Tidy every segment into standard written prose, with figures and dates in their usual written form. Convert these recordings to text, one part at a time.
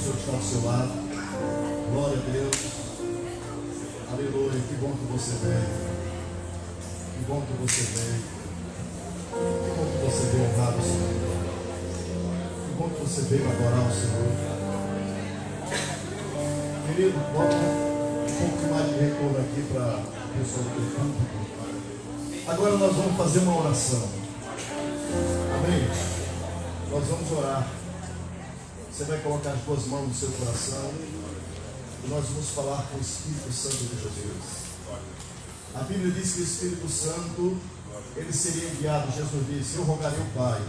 pessoa que está ao seu lado. Glória a Deus. Aleluia. Que bom que você veio. Que bom que você veio. Que bom que você veio honrar o Senhor. Que bom que você veio adorar o Senhor. Querido, bota um pouco mais de retorno aqui para a pessoa do público. Agora nós vamos fazer uma oração. Amém? Nós vamos orar. Você vai colocar as duas mãos no seu coração e nós vamos falar com o Espírito Santo de Jesus. A Bíblia diz que o Espírito Santo, ele seria enviado. Jesus disse: eu rogarei ao Pai,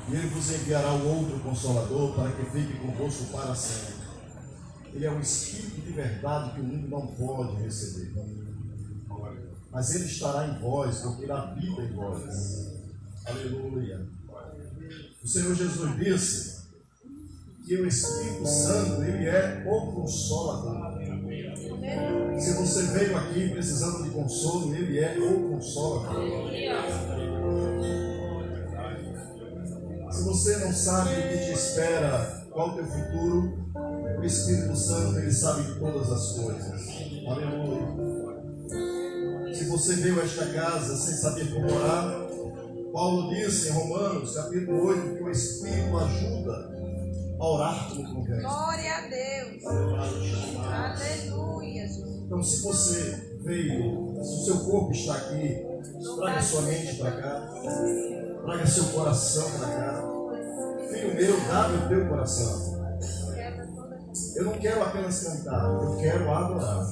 e ele vos enviará o outro Consolador para que fique convosco para sempre. Ele é um Espírito de verdade que o mundo não pode receber, mas ele estará em vós, porque ele habita em vós. Aleluia. O Senhor Jesus disse que o Espírito Santo, ele é o Consolador. Se você veio aqui precisando de consolo, ele é o Consolador. Se você não sabe o que te espera, qual é o teu futuro, o Espírito Santo, ele sabe de todas as coisas. Aleluia. Se você veio a esta casa sem saber como orar, Paulo disse em Romanos, capítulo 8, que o Espírito ajuda a orar como convém. Glória a Deus. Aleluia. Então, se você veio, se o seu corpo está aqui, traga sua mente para cá, traga seu coração para cá. Filho meu, dá-me o teu coração. Eu não quero apenas cantar, eu quero adorar.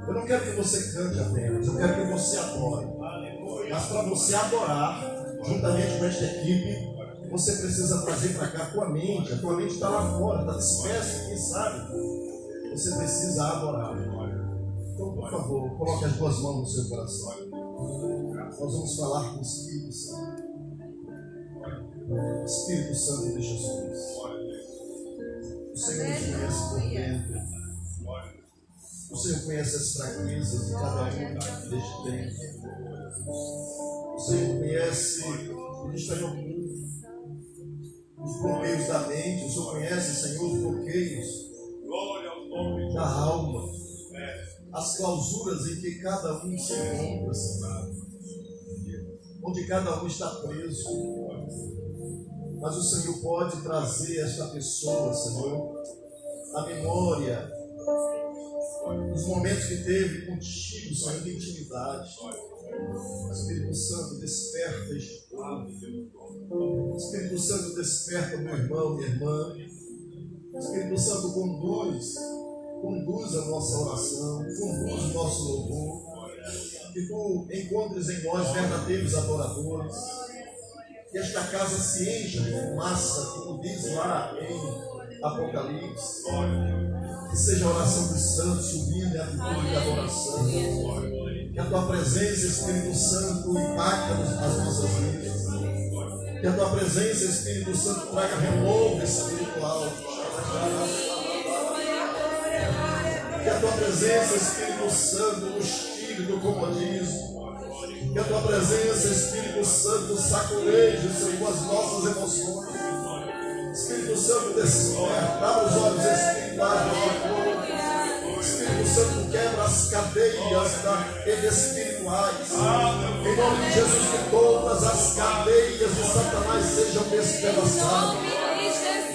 Eu não quero que você cante apenas, eu quero que você adore. Mas para você adorar, juntamente com esta equipe, você precisa trazer para cá a tua mente. A tua mente está lá fora, está dispersa, quem sabe? Você precisa adorar. Então, por favor, coloque as duas mãos no seu coração. Nós vamos falar com o Espírito Santo. Espírito Santo de Jesus. O Senhor nos conhece por dentro. O Senhor conhece as fraquezas de cada um deste tempo. O Senhor conhece o que está em oculto, os bloqueios da mente. O Senhor conhece, Senhor, os bloqueios da alma, as clausuras em que cada um se encontra, Senhor, onde cada um está preso. Mas o Senhor pode trazer esta pessoa, Senhor, à memória os momentos que teve contigo, Senhor, de intimidade. Espírito Santo, desperta este povo. Espírito Santo, desperta meu irmão, minha irmã. Espírito Santo, conduz a nossa oração, conduz o nosso louvor. Que tu encontres em nós verdadeiros adoradores. Que esta casa se encha de fumaça, como diz lá em Apocalipse. Que seja a oração dos santos subindo em atitude de adoração. Que a tua presença, Espírito Santo, impacte as nossas vidas. Que a tua presença, Espírito Santo, traga renovo espiritual. Que a tua presença, Espírito Santo, nos tire do comodismo. Que a tua presença, Espírito Santo, saculeje, Senhor, as nossas emoções. Espírito Santo, desperta, abre os olhos espirituais do teu povo. Espírito Santo, quebra as cadeias espirituais. Em nome de Jesus, que todas as cadeias de Satanás sejam despedaçadas.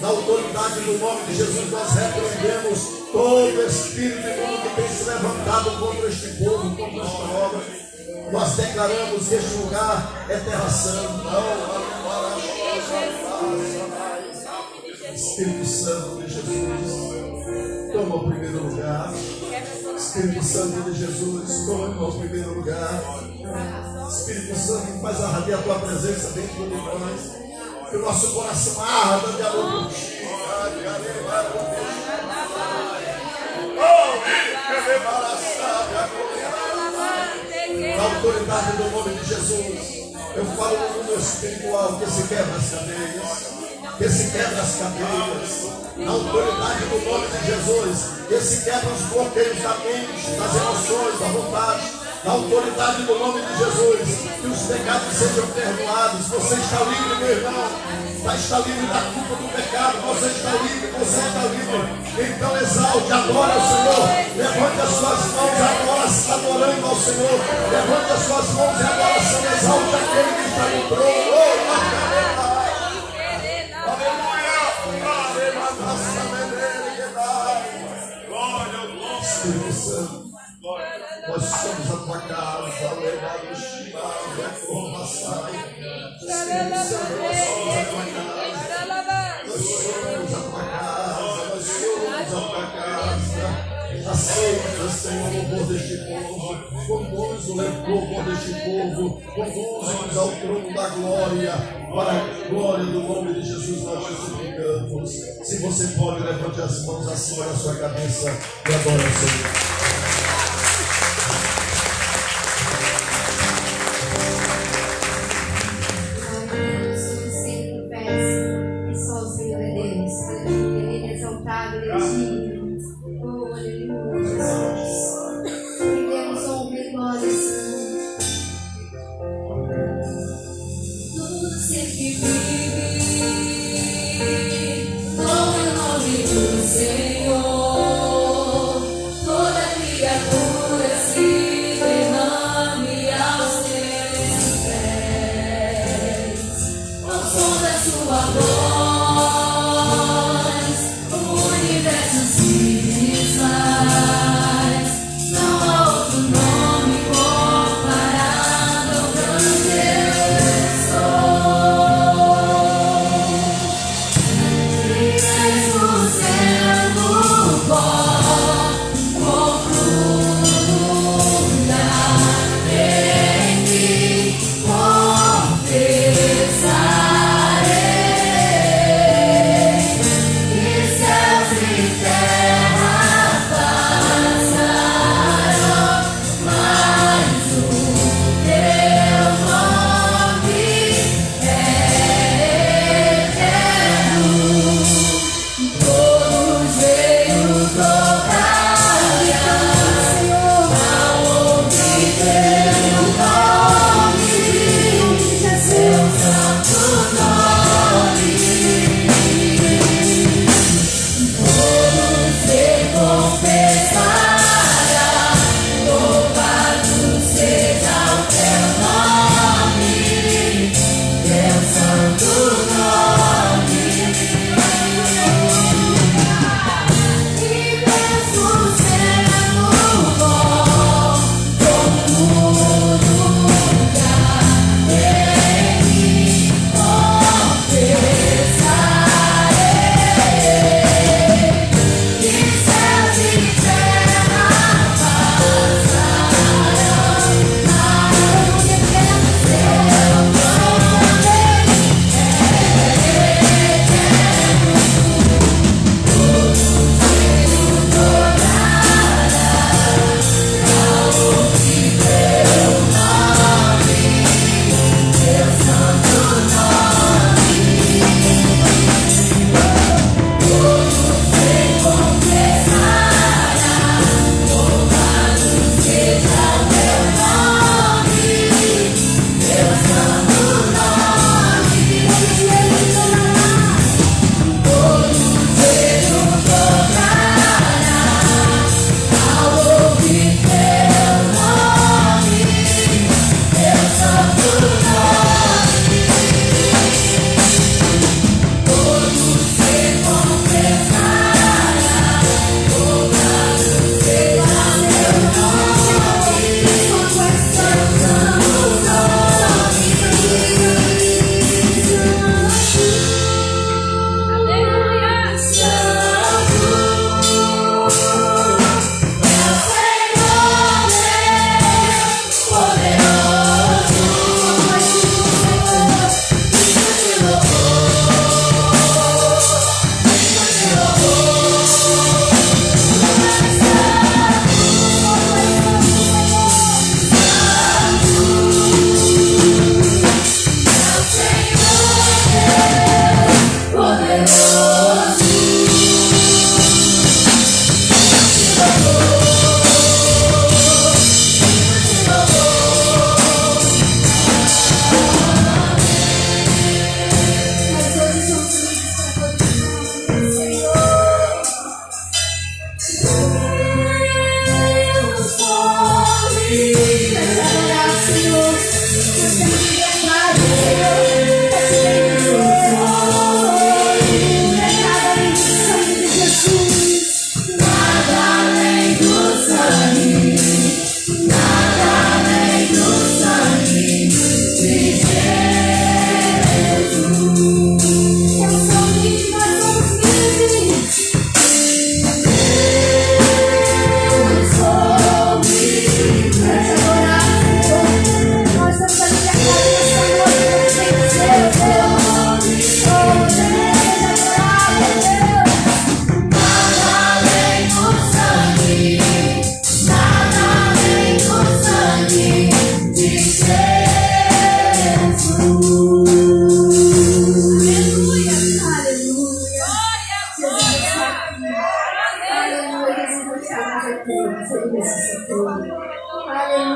Na autoridade do nome de Jesus, nós repreendemos todo espírito imundo que tem se levantado contra este povo, contra esta obra. Nós declaramos que este lugar é terra santa. Espírito Santo de Jesus, toma o primeiro lugar. Espírito Santo de Jesus, toma o primeiro lugar. Espírito Santo, faz arder a tua presença dentro de nós. Que o nosso coração arda de amor por ti. Na autoridade do nome de Jesus, eu falo no mundo espiritual que se quebra as cadeias. Que se quebra as cadeias, na autoridade do nome de Jesus, que se quebra os bloqueios da mente, das emoções, da vontade, na autoridade do nome de Jesus, que os pecados sejam perdoados. Você está livre, meu irmão, está livre da culpa do pecado, você está livre, você você está livre. Então exalte, adora ao Senhor. Levante as suas mãos e adora, adorando ao Senhor. Levante as suas mãos e adoração. Exalte aquele que está no trono. Espírito Santo, nós somos a tua casa, levado estimado, é forma sai. Espírito Santo, nós somos a tua casa, nós somos a tua casa, nós somos a tua casa. Aceita, Senhor, o louvor deste povo, conduz o louvor deste povo, conduz-nos ao trono da glória, para a glória do nome de Jesus nós te suplicamos. Se você pode, levante as mãos acima da sua cabeça e adore ao Senhor.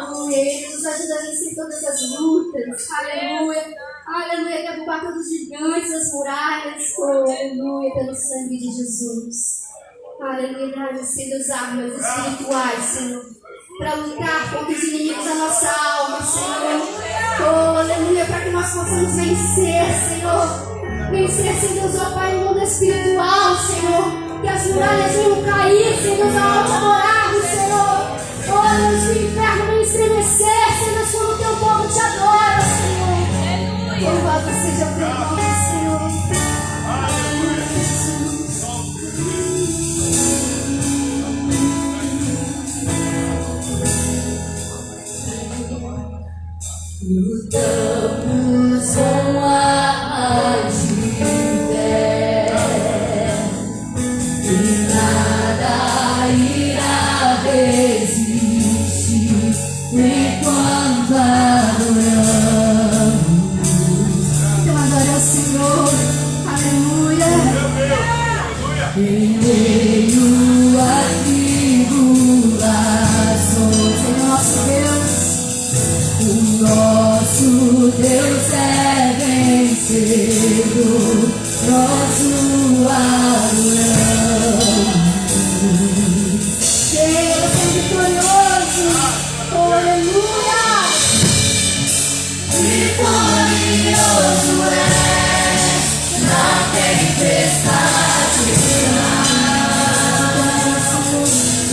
Aleluia. Ele nos ajuda a vencer todas as lutas. Aleluia. Aleluia. Derrubar todos os gigantes, as muralhas. Oh, aleluia. Pelo sangue de Jesus. Aleluia. Sendo as armas espirituais, Senhor, para lutar contra os inimigos da nossa alma, Senhor. Oh, aleluia. Para que nós possamos vencer, Senhor. Vencer, Senhor, Deus, ó Pai, no mundo espiritual, Senhor. Que as muralhas venham cair, Senhor, Deus, aonde adorarmos, Senhor. Oh, Deus, que o inferno venha estremecer, Senhor, Deus, quando o teu povo te adora, Senhor. Louvado seja o teu nome, Senhor. Aleluia, Jesus. Lutamos com armas de fé e nada irá resistir enquanto adoramos. Então adora ao Senhor. Aleluia. Em meio a tribulações, Senhor, nosso Deus. o nosso Deus é vencedor, nós o adoramos. Deus é vitorioso. Aleluia. Vitorioso és na tempestade.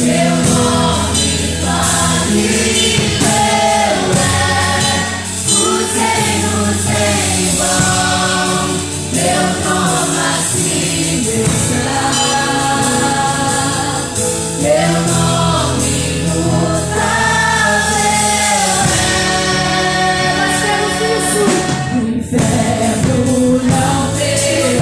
Teu nome falível é, os reinos em vão, teu trono acima está, teu nome imutável é. Nós temos isso. O inferno não tem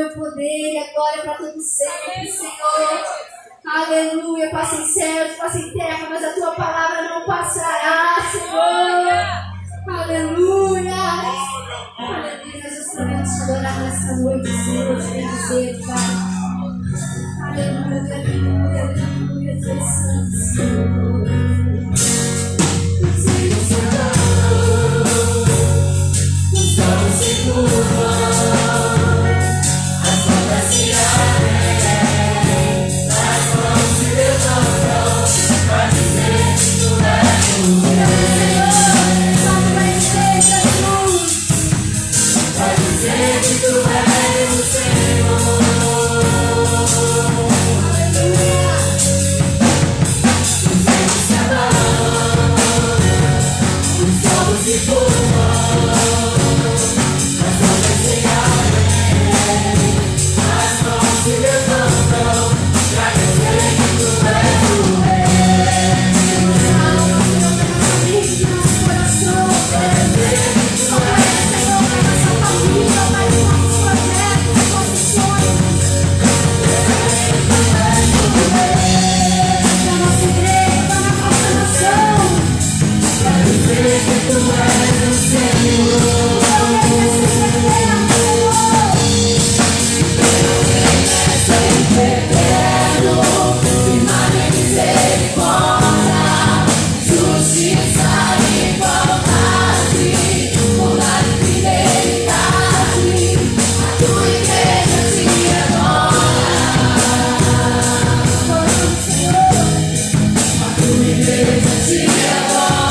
Aleluia, o poder e a glória para todo sempre, Senhor. Aleluia, passa em céus, passa em terra, mas a tua palavra não passará, Senhor. Aleluia. Aleluia, nós estamos te adorar nessa noite, Senhor, te bendizer, Pai. Aleluia, aleluia, aleluia, Deus Santo, Senhor. Estamos seguros, as portas se abrem, as mãos se levantam para dizer que tu és o Rei. Para dizer que tu és o Senhor. Os ventos se abalam, os fogos se formam. Se levantam pra dizer que tu és o Rei. Nosso coração, para dizer que tu és o Senhor, para nossa família, para os nossos projetos, os nossos sonhos. Tu és o Rei. Da nossa igreja, da nossa nação. Para dizer que tu és o Senhor. Eterno, firmado em misericórdia, justiça e igualdade, bondade e fidelidade, a tua igreja te adora.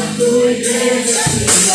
A tua igreja te adora.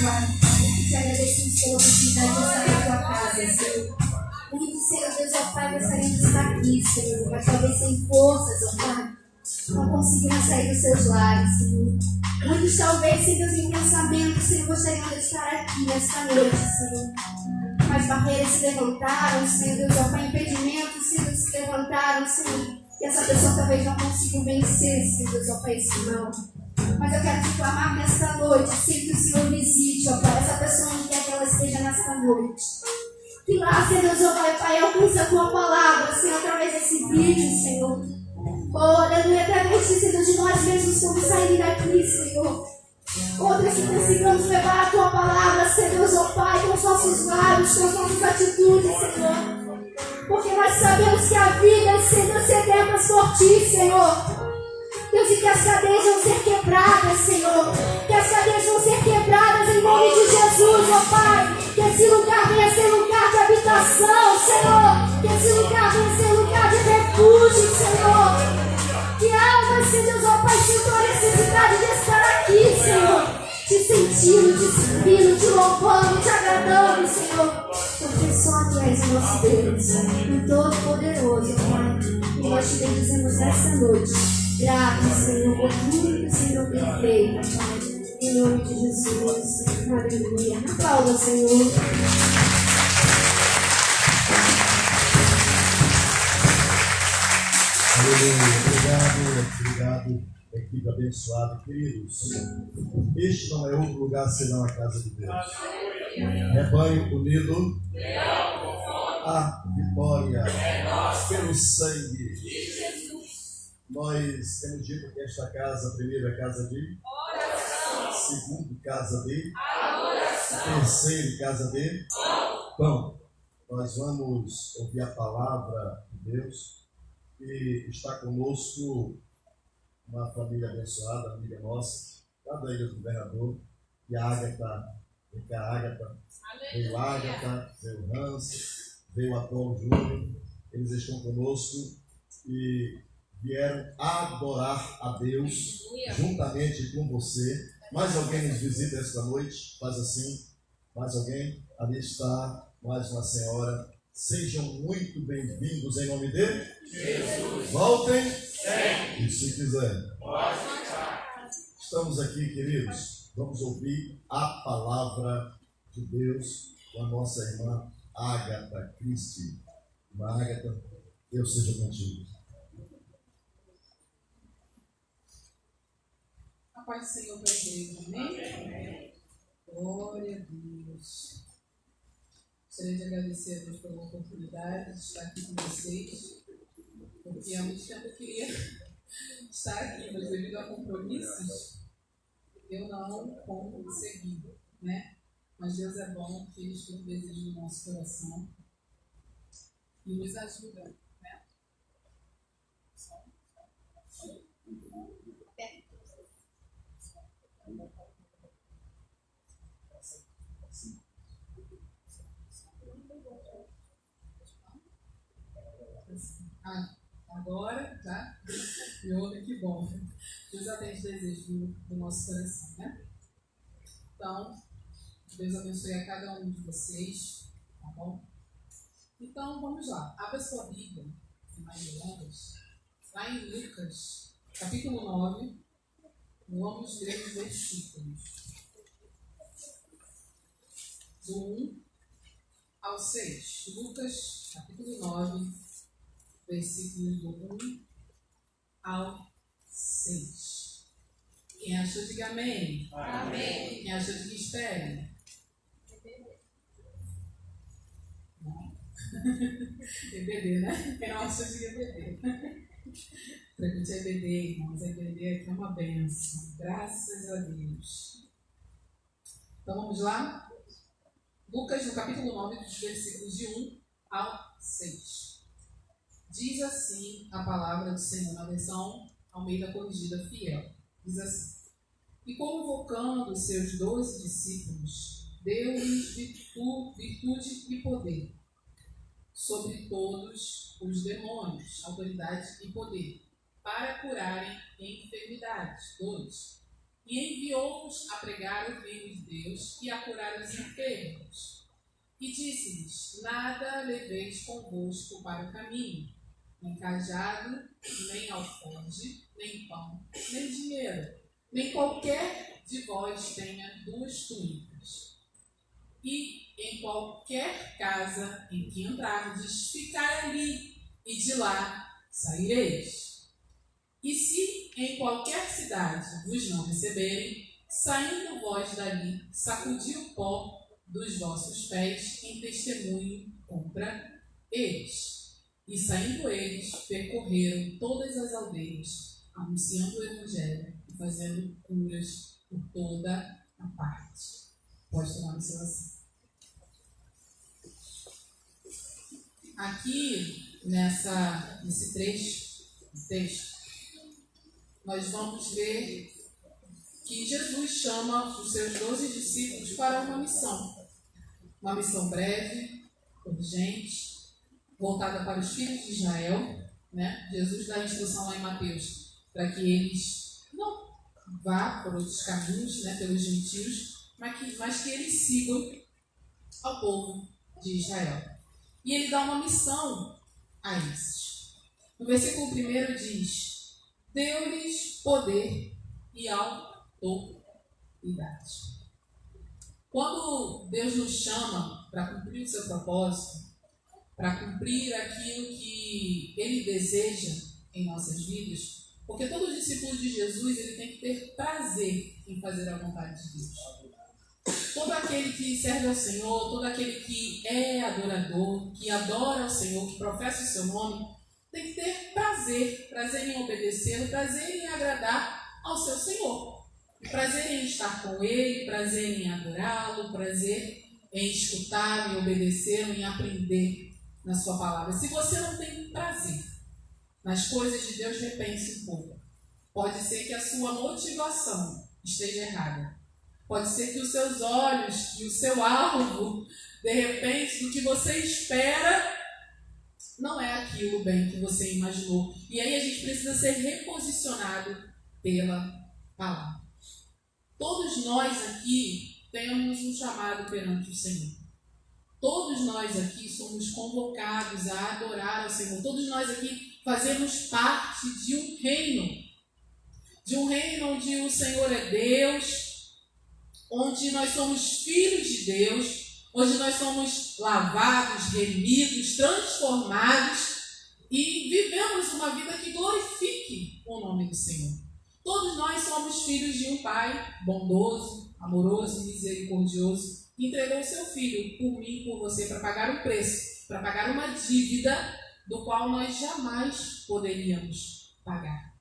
Pai. mas talvez sem forças, ó Pai, não conseguiram sair dos seus lares, Senhor. Muitos talvez sem Deus em pensamento, Senhor, gostariam de estar aqui nesta noite, Senhor. Mas barreiras se levantaram, Senhor Deus, ó Pai, impedimentos, Senhor, se levantaram, Senhor. E essa pessoa talvez não consiga vencer, Senhor Deus, ó Pai, esse mal. Mas eu quero te clamar nesta noite, sempre que o Senhor visite, ó Pai, essa pessoa onde quer que ela esteja nesta noite. Que lá, Senhor Deus, ó Pai, alcance a tua palavra, Senhor, através desse vídeo, Senhor. Oh, aleluia, até Senhor, de nós mesmos como sair daqui, Senhor. Outras que consigamos levar a tua palavra, Senhor Deus, ó Pai, com os nossos lábios, com as nossas atitudes, Senhor. Porque nós sabemos que a vida, Senhor, sedentas por ti, Senhor. Deus, e que as cadeias vão ser quebradas, Senhor. Que as cadeias vão ser quebradas em nome de Jesus, ó Pai. Que esse lugar venha ser lugar de habitação, Senhor. Que esse lugar venha ser lugar de refúgio, Senhor. Que almas, Senhor Deus, ó Pai, sintam a necessidade de estar aqui, Senhor. Te sentindo, te servindo, te louvando, te agradando, Senhor. Porque só Tu és o nosso Deus, o Todo-Poderoso, Pai. E nós te bendizemos nesta noite. Grato, Senhor, por tudo que o Senhor tem feito, Pai. Em nome de Jesus. Aleluia. Aplauda, Senhor. Aleluia. Obrigado, equipe abençoada. Queridos, este não é outro lugar senão a casa de Deus. Rebanho unido, a vitória pelo sangue. Nós temos dito que esta casa, primeiro, é casa de oração, segundo, casa de adoração, terceiro, casa de pão. Nós vamos ouvir a palavra de Deus e está conosco uma família abençoada, amiga nossa, lá da Ilha do Governador, e a Ágata, vem cá, Ágata, veio a Ágata, veio o Hans, veio o Apolo Júnior, eles estão conosco e vieram adorar a Deus juntamente com você. Mais alguém nos visita esta noite? Faz assim. Mais alguém? Ali está mais uma senhora. Sejam muito bem-vindos em nome de Jesus. Voltem. E se quiser. Pode ficar. Estamos aqui, queridos. Vamos ouvir a palavra de Deus com a nossa irmã Ágata Cristi. Irmã Ágata, Deus seja contigo. A paz do Senhor para vocês, amém? Glória a Deus. Gostaria de agradecer a Deus pela oportunidade de estar aqui com vocês, porque há muito tempo eu queria estar aqui, mas devido a compromissos, eu não consegui, né? Mas Deus é bom, que Ele escuta o desejo do nosso coração e nos ajuda, né? Agora, tá? Me ouve, que bom. Deus atende o desejo do nosso coração, né? Então, Deus abençoe a cada um de vocês, tá bom? Então, vamos lá. Abra sua Bíblia, em mais longas, lá em Lucas, capítulo 9, vamos ler os versículos do 1 ao 6. Lucas, capítulo 9, versículos do 1 ao 6. Quem achou, diga amém. Amém. Quem achou, diga espere. Não. EBD, né? Quem não achou, diga EBD. Frequente é EBD, irmãos. EBD aqui é uma bênção. Graças a Deus. Então vamos lá? Lucas, no capítulo 9, dos versículos de 1 ao 6. Diz assim a palavra do Senhor, na versão Almeida Corrigida Fiel. Diz assim: E convocando os seus 12 discípulos, deu-lhes virtude e poder sobre todos os demônios, autoridade e poder, para curarem enfermidades. 2. E enviou-os a pregar o reino de Deus e a curar os enfermos. E disse-lhes: Nada leveis convosco para o caminho, nem cajado, nem alforje, nem pão, nem dinheiro, nem qualquer de vós tenha 2 túnicas. E em qualquer casa em que entrardes, ficai ali, e de lá saireis. E se em qualquer cidade vos não receberem, saindo vós dali, sacudi o pó dos vossos pés em testemunho contra eles. E saindo eles, percorreram todas as aldeias, anunciando o evangelho e fazendo curas por toda a parte. Pode tomar o seu assento. Aqui, nesse texto, nós vamos ver que Jesus chama os seus 12 discípulos para uma missão. Uma missão breve, urgente, voltada para os filhos de Israel. Né? Jesus dá a instrução lá em Mateus para que eles não vá por outros caminhos, né, pelos gentios, mas que eles sigam ao povo de Israel. E ele dá uma missão a esses. No versículo 1 diz: deu-lhes poder e autoridade. Quando Deus nos chama para cumprir o seu propósito, para cumprir aquilo que Ele deseja em nossas vidas, porque todo discípulo de Jesus ele tem que ter prazer em fazer a vontade de Deus. Todo aquele que serve ao Senhor, todo aquele que é adorador, que adora ao Senhor, que professa o seu nome, tem que ter prazer em obedecê-lo, prazer em agradar ao seu Senhor. Prazer em estar com Ele, prazer em adorá-lo, prazer em escutá-lo, em obedecê-lo, em aprender na sua palavra. Se você não tem prazer nas coisas de Deus, repense um pouco. Pode ser que a sua motivação esteja errada. Pode ser que os seus olhos e o seu alvo, de repente, do que você espera, não é aquilo bem que você imaginou. E aí a gente precisa ser reposicionado pela palavra. Todos nós aqui temos um chamado perante o Senhor. Todos nós aqui somos convocados a adorar ao Senhor. Todos nós aqui fazemos parte de um reino. De um reino onde o Senhor é Deus, onde nós somos filhos de Deus, onde nós somos lavados, remidos, transformados e vivemos uma vida que glorifique o nome do Senhor. Todos nós somos filhos de um Pai bondoso, amoroso e misericordioso, que entregou o seu Filho por mim e por você para pagar um preço, para pagar uma dívida do qual nós jamais poderíamos pagar.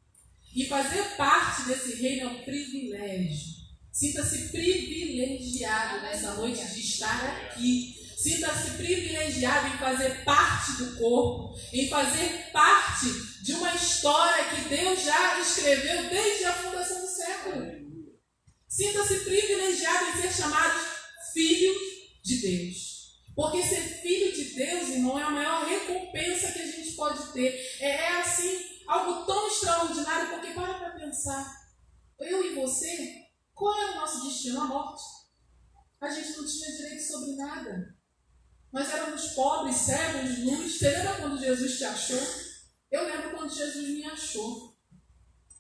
E fazer parte desse reino é um privilégio. Sinta-se privilegiado nessa noite de estar aqui. Sinta-se privilegiado em fazer parte do corpo, em fazer parte de uma história que Deus já escreveu desde a fundação do século. Sinta-se privilegiado em ser chamado filho de Deus. Porque ser filho de Deus, irmão, é a maior recompensa que a gente pode ter. É assim, algo tão extraordinário, porque para pensar, eu e você, qual era o nosso destino? A morte. A gente não tinha direito sobre nada. Nós éramos pobres, cegos, nus. Você lembra quando Jesus te achou? Eu lembro quando Jesus me achou.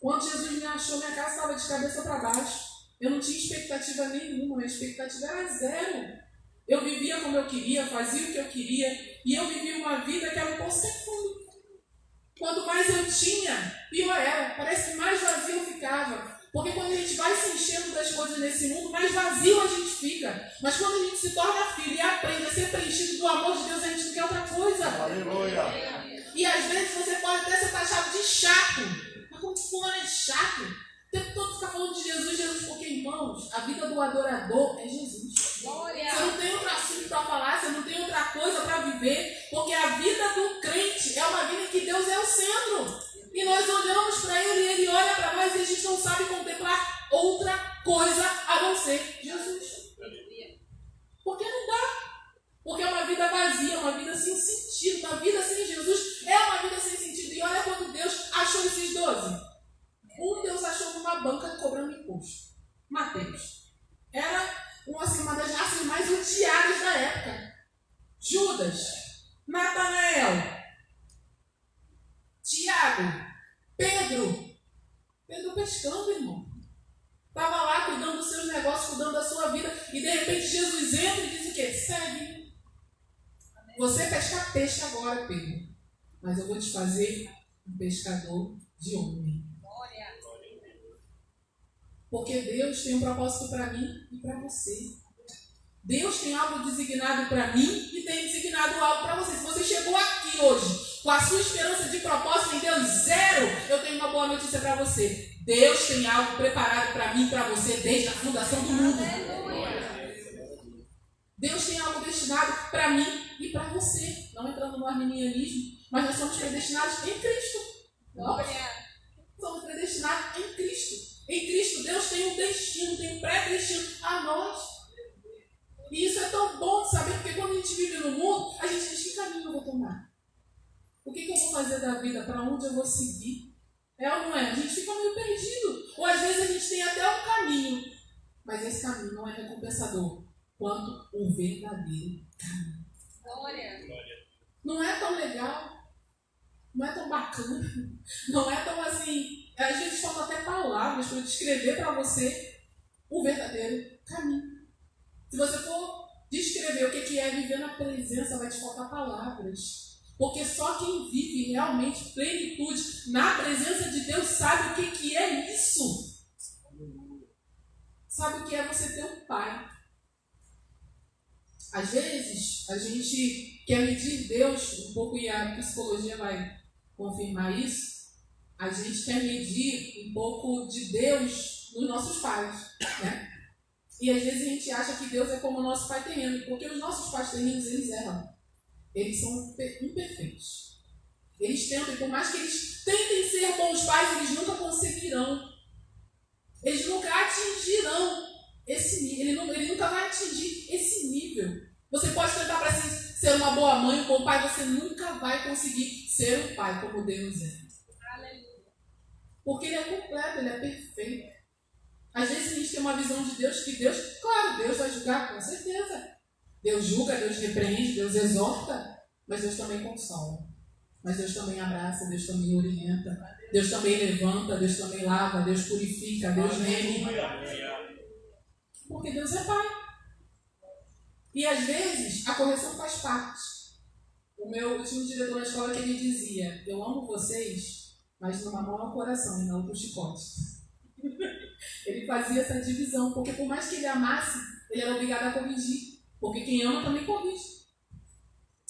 Quando Jesus me achou, minha casa estava de cabeça para baixo. Eu não tinha expectativa nenhuma, minha expectativa era zero. Eu vivia como eu queria, fazia o que eu queria, e eu vivia uma vida que era um poço sem fundo. Quanto mais eu tinha, pior era. Parece que mais vazio eu ficava. Porque quando a gente vai se enchendo das coisas nesse mundo, mais vazio a gente fica. Mas quando a gente se torna filho e aprende a ser preenchido do amor de Deus, a gente não quer outra coisa. Aleluia. E às vezes você pode até ser taxado de chato. Mas como fulano é chato? O tempo todo fica falando de Jesus, Jesus, porque, irmãos, a vida do adorador é Jesus. Glória. Você não tem outro assunto para falar, você não tem outra coisa para viver, porque a vida do crente é uma vida em que Deus é o centro. E nós olhamos para Ele e Ele olha para nós e a gente não sabe contemplar outra coisa a não ser Jesus. Porque não dá. Porque é uma vida vazia, uma vida sem sentido. Uma vida sem Jesus é uma vida sem sentido. E olha quando Deus achou esses 12. Deus achou numa banca cobrando imposto. Mateus. Era uma das raças mais odiadas da época. Judas. Natanael. pescado. Pedro pescando, irmão. Estava lá cuidando dos seus negócios, cuidando da sua vida. E de repente Jesus entra e diz o quê? Segue. Você pesca peixe agora, Pedro. Mas eu vou te fazer um pescador de homem. Porque Deus tem um propósito para mim e para você. Deus tem algo designado para mim e tem designado algo para você. Se você chegou aqui hoje com a sua esperança de propósito em Deus zero, eu tenho uma boa notícia para você. Deus tem algo preparado para mim e para você desde a fundação do mundo. Deus tem algo destinado para mim e para você. Não entrando no arminianismo, mas nós somos predestinados em Cristo. Nós somos predestinados em Cristo. Em Cristo, Deus tem um destino, tem um pré-destino a nós. E isso é tão bom de saber, porque quando a gente vive no mundo, a gente diz: que caminho eu vou tomar? O que eu vou fazer da vida? Para onde eu vou seguir? É ou não é? A gente fica meio perdido. Ou às vezes a gente tem até um caminho, mas esse caminho não é recompensador quanto o verdadeiro caminho. Não é tão legal, não é tão bacana, não é tão assim. Às vezes faltam até palavras para descrever para você o verdadeiro caminho. Se você for descrever o que é viver na presença, vai te faltar palavras. Porque só quem vive realmente plenitude na presença de Deus sabe o que é isso. Sabe o que é você ter um pai. Às vezes, a gente quer medir Deus, um pouco, e a psicologia vai confirmar isso, a gente quer medir um pouco de Deus nos nossos pais, né? E às vezes a gente acha que Deus é como o nosso pai terreno, porque os nossos pais terrenos, eles erram. Eles são imperfeitos. Eles tentam, e por mais que eles tentem ser bons pais, eles nunca conseguirão. Eles nunca atingirão esse nível. Ele nunca vai atingir esse nível. Você pode tentar para ser uma boa mãe, um bom pai, você nunca vai conseguir ser um pai como Deus é. Porque ele é completo, ele é perfeito. Às vezes a gente tem uma visão de Deus que Deus, claro, Deus vai julgar, com certeza. Deus julga, Deus repreende, Deus exorta, mas Deus também consola. Mas Deus também abraça, Deus também orienta, Deus também levanta, Deus também lava, Deus purifica, Deus reme. Porque Deus é Pai. E às vezes a correção faz parte. Eu tinha um diretor na escola que ele dizia: eu amo vocês, mas numa mão é o coração e na outra o chicote. Ele fazia essa divisão, porque por mais que ele amasse, ele era obrigado a corrigir. Porque quem ama também corrige.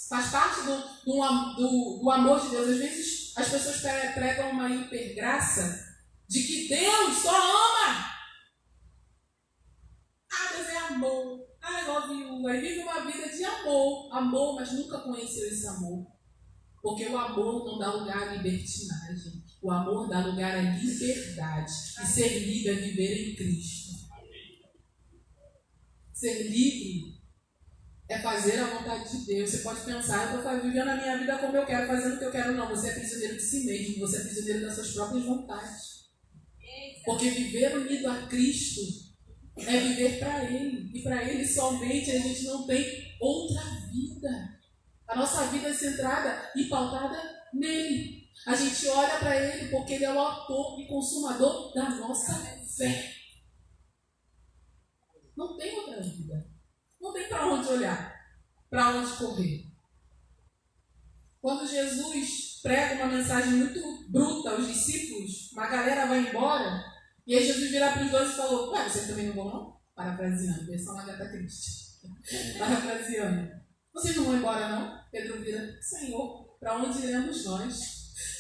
Faz parte do amor de Deus. Às vezes as pessoas pregam uma hipergraça de que Deus só ama. Ah, Deus é amor. I love you. Aí vive uma vida de amor, mas nunca conheceu esse amor. Porque o amor não dá lugar à libertinagem. O amor dá lugar à liberdade. E ser livre é viver em Cristo. Ser livre é fazer a vontade de Deus. Você pode pensar: eu estou vivendo a minha vida como eu quero, fazendo o que eu quero. Não, você é prisioneiro de si mesmo. Você é prisioneiro das suas próprias vontades. Porque viver unido a Cristo é viver para Ele. E para Ele somente a gente não tem outra vida. A nossa vida é centrada e pautada nele. A gente olha para Ele porque Ele é o autor e consumador da nossa fé. Não tem outra vida. Não tem para onde olhar, para onde correr. Quando Jesus prega uma mensagem muito bruta aos discípulos, uma galera vai embora, e aí Jesus vira para os dois e falou: ué, vocês também não vão não? Parafraseando, versão Agatha Christie. Parafraseando. Vocês não vão embora não? Pedro vira: Senhor, para onde iremos nós?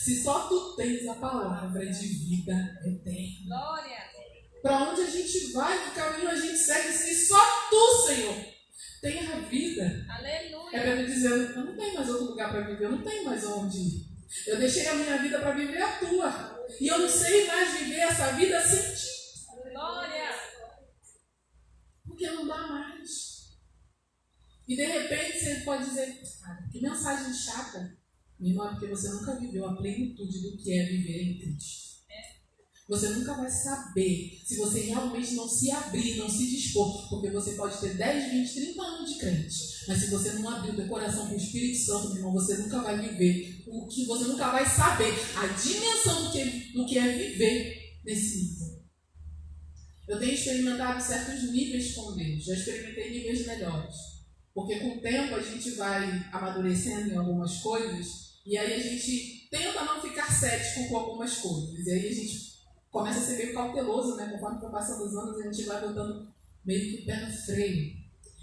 Se só tu tens a palavra de vida eterna. Glória. Para onde a gente vai, que caminho a gente segue, se só tu, Senhor, tem a vida. Aleluia. É Pedro dizendo: eu não tenho mais outro lugar para viver, eu não tenho mais onde ir. Eu deixei a minha vida para viver a tua. E eu não sei mais viver essa vida sem ti. Glória. Porque não dá mais. E de repente você pode dizer: que mensagem chata. Meu irmão, porque você nunca viveu a plenitude do que é viver em Cristo. Você nunca vai saber se você realmente não se abrir, não se dispor. Porque você pode ter 10, 20, 30 anos de crente. Mas se você não abrir o teu coração para o Espírito Santo, meu irmão, você nunca vai viver o que você nunca vai saber. A dimensão do que é viver nesse nível. Eu tenho experimentado certos níveis com Deus. Já experimentei níveis melhores. Porque com o tempo a gente vai amadurecendo em algumas coisas. E aí a gente tenta não ficar cético com algumas coisas. E aí a gente começa a ser meio cauteloso, né? Conforme vai passando os anos, a gente vai botando meio que o pé no freio.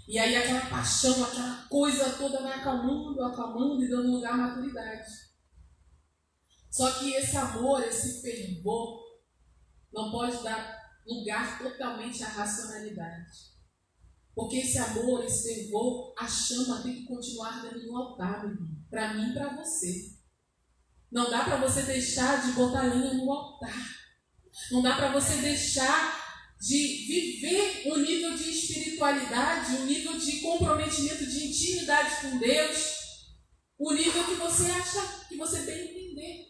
E aí aquela paixão, aquela coisa toda vai acalmando e dando lugar à maturidade. Só que esse amor, esse fervor, não pode dar lugar totalmente à racionalidade. Porque esse amor, esse fervor, a chama tem que continuar dentro do altar, meu irmão. Para mim e para você. Não dá para você deixar de botar lenha no altar. Não dá para você deixar de viver um nível de espiritualidade, um nível de comprometimento, de intimidade com Deus, o nível que você acha que você tem que entender.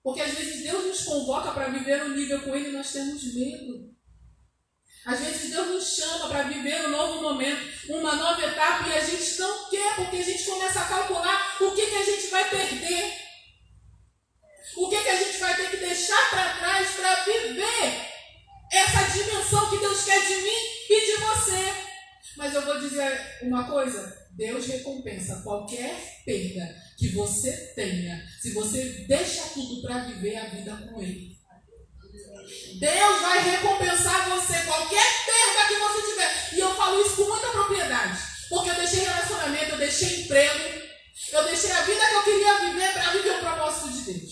Porque às vezes Deus nos convoca para viver um nível com Ele e nós temos medo. Às vezes Deus nos chama para viver um novo momento, uma nova etapa, e a gente não quer, porque a gente começa a calcular o que a gente vai perder. O que a gente vai ter que deixar para trás para viver essa dimensão que Deus quer de mim e de você. Mas eu vou dizer uma coisa, Deus recompensa qualquer perda que você tenha, se você deixa tudo para viver a vida com Ele. Deus vai recompensar você, qualquer perda que você tiver. E eu falo isso com muita propriedade, porque eu deixei relacionamento, eu deixei emprego, eu deixei a vida que eu queria viver para viver o propósito de Deus.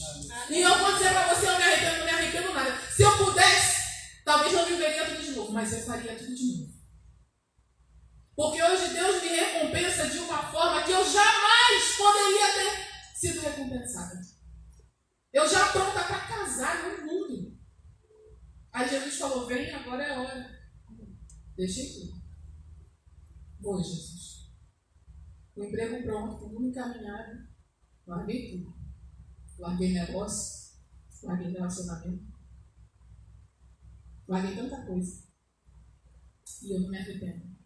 E eu vou dizer para você, eu não me arrependo nada. Se eu pudesse, talvez não viveria tudo de novo, mas eu faria tudo de novo. Porque hoje Deus me recompensa de uma forma que eu jamais poderia ter sido recompensada. Eu já pronta para casar no mundo. Aí Jesus falou, vem, agora é a hora. Deixei tudo. Vou, Jesus. O emprego pronto, tudo encaminhado. Larguei tudo. Larguei negócio, larguei relacionamento, larguei tanta coisa. E eu não me arrependo.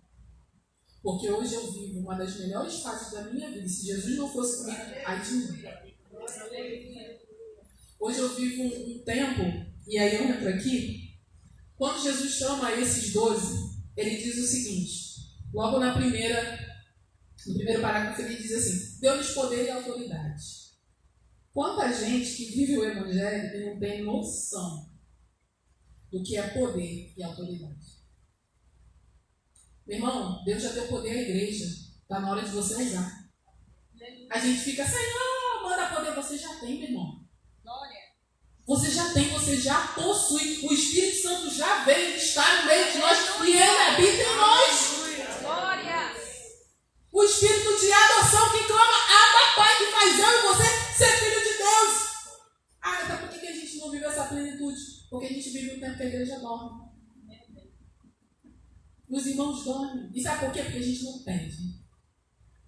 Porque hoje eu vivo uma das melhores fases da minha vida. Se Jesus não fosse comigo, ai de mim. Hoje eu vivo um tempo, e aí eu entro aqui, quando Jesus chama esses 12, ele diz o seguinte, logo no primeiro parágrafo ele diz assim, deu-lhes poder e autoridade. Quanta gente que vive o Evangelho e não tem noção do que é poder e autoridade. Meu irmão, Deus já deu poder à igreja. Está na hora de você usar. A gente fica, Senhor, manda poder. Você já tem, meu irmão. Você já tem, você já possui. O Espírito Santo já veio, ele está no meio de nós e ele habita em nós. Glória! O Espírito de adoção que clama, Abba, Pai, que faz eu e você ser filho de Deus. Ah, então por que a gente não vive essa plenitude? Porque a gente vive o tempo que a igreja dorme. Os irmãos dormem. E sabe por quê? Porque a gente não pede.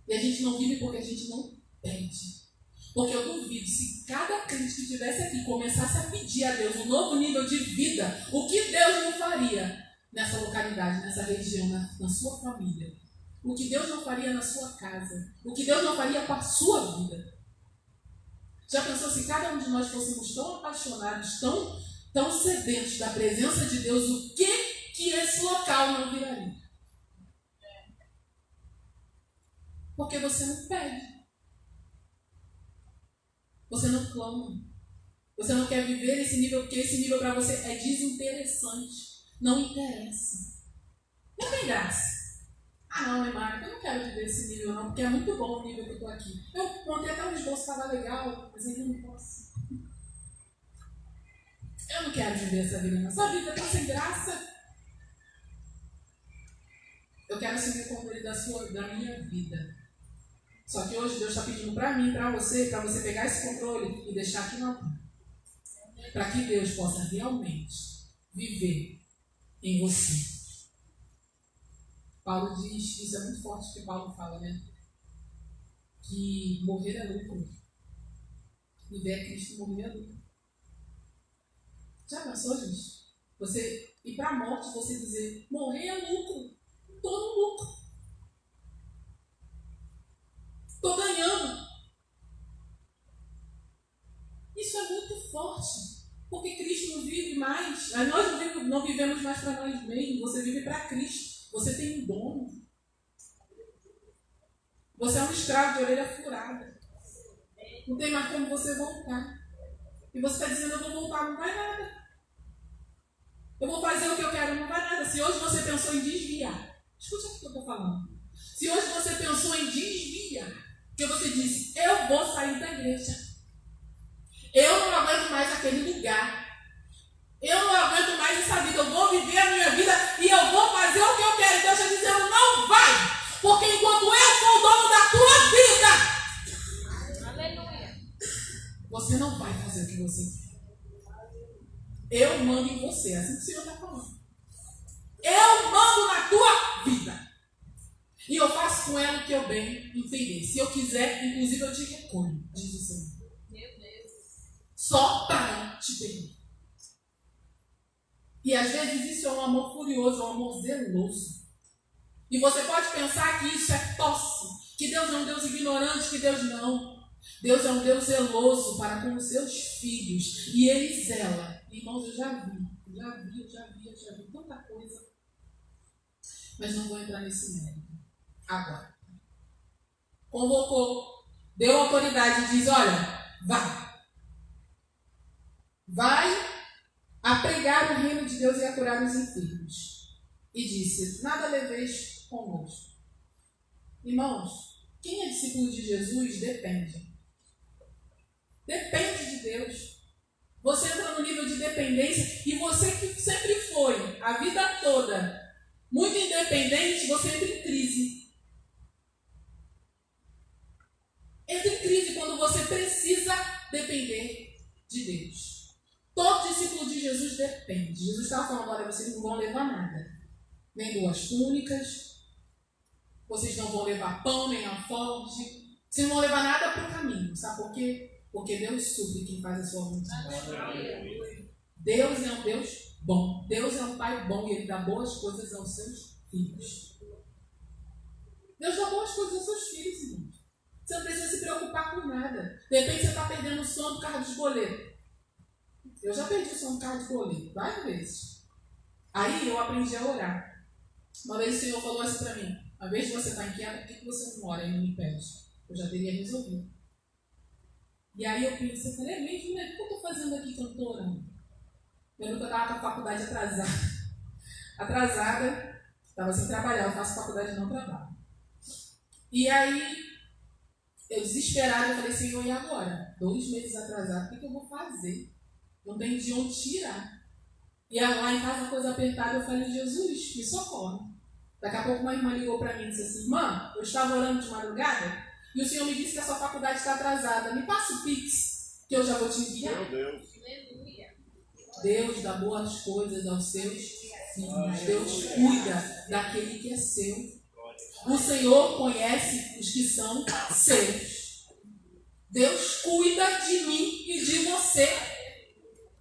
E a gente não vive porque a gente não pede. Porque eu duvido, se cada crente que estivesse aqui começasse a pedir a Deus um novo nível de vida, o que Deus não faria nessa localidade, nessa região, na sua família? O que Deus não faria na sua casa? O que Deus não faria com a sua vida? Já pensou se cada um de nós fôssemos tão apaixonados, tão sedentos da presença de Deus, o que esse local não viraria? Porque você não pede. Você não clama. Você não quer viver esse nível, porque esse nível para você é desinteressante. Não interessa. Não tem graça. Ah, não, Mário, eu não quero viver esse nível não, porque é muito bom o nível que eu estou aqui. Eu montei até um esboço, estava legal, mas ainda não posso. Eu não quero viver essa vida não. Essa vida está sem graça. Eu quero assumir o controle da minha vida. Só que hoje Deus está pedindo para mim, para você pegar esse controle e deixar aqui na mão. Para que Deus possa realmente viver em você. Paulo diz, isso é muito forte que Paulo fala, né? Que morrer é lucro. Viver é Cristo, morrer é lucro. Já pensou, gente? Você ir para a morte, você dizer, morrer é lucro. Estou no lucro. Estou ganhando. Isso é muito forte. Porque Cristo não vive mais. Nós não vivemos mais para nós mesmos. Você vive para Cristo. Você tem um dono. Você é um escravo de orelha furada. Não tem mais como você voltar. E você está dizendo, eu vou voltar, não vai nada. Eu vou fazer o que eu quero, não vai nada. Se hoje você pensou em desviar, escute o que eu estou falando. Se hoje você pensou em desviar, que você disse, eu vou sair da igreja. Eu não aguento mais aquele lugar. Eu não aguento mais essa vida. Eu vou viver a minha vida e eu vou fazer o que eu quero. Deus está dizendo, não vai. Porque enquanto eu sou o dono da tua vida, aleluia, você não vai fazer o que você quer. Eu mando em você, é assim que o Senhor está falando. Eu mando na tua vida. E eu faço com ela o que eu bem entender. Se eu quiser, inclusive eu te recolho, diz o Senhor. Meu Deus. Só para te bem. E às vezes isso é um amor furioso, é um amor zeloso. E você pode pensar que isso é tosse, que Deus é um Deus ignorante, que Deus não. Deus é um Deus zeloso para com os seus filhos. E Ele zela. Irmãos, eu já vi tanta coisa. Mas não vou entrar nesse mérito. Agora. Convocou, deu autoridade e diz, olha, vai. Vai a pregar o reino de Deus e a curar os enfermos. E disse, nada leveis convosco. Irmãos, quem é discípulo de Jesus depende. Depende de Deus. Você entra no nível de dependência e você que sempre foi, a vida toda, muito independente, você entra em crise. Entra em crise quando você precisa depender de Deus. Todo discípulo de Jesus depende. Jesus estava falando, olha, vocês não vão levar nada. Nem 2 túnicas, vocês não vão levar pão, nem alforje. Vocês não vão levar nada para o caminho. Sabe por quê? Porque Deus supre quem faz a sua vontade. Deus é um Deus bom. Deus é um Pai bom e Ele dá boas coisas aos seus filhos. Deus dá boas coisas aos seus filhos, irmãos. Você não precisa se preocupar com nada. De repente você está perdendo o sono do carro de boleto. Eu já perdi o sono do carro de boleto várias vezes. Aí eu aprendi a orar. Uma vez o Senhor falou assim para mim, uma vez você está inquieta, por que você não ora e não me pede? Eu já teria resolvido. E aí eu pensei, eu falei, é mesmo, né? O que eu estou fazendo aqui que eu estou orando? Eu nunca estava com a faculdade atrasada, estava sem trabalhar, eu faço faculdade e não trabalho. E aí, eu desesperada, eu falei, Senhor, e agora? 2 meses atrasado, o que eu vou fazer? Não tenho de onde tirar. E lá em casa, coisa apertada, eu falei, Jesus, me socorre. Daqui a pouco uma irmã ligou para mim e disse assim, irmã, eu estava orando de madrugada e o Senhor me disse que a sua faculdade está atrasada. Me passa o Pix, que eu já vou te enviar. Meu Deus. Deus dá boas coisas aos seus filhos. Deus cuida daquele que é seu. O Senhor conhece os que são seus. Deus cuida de mim e de você.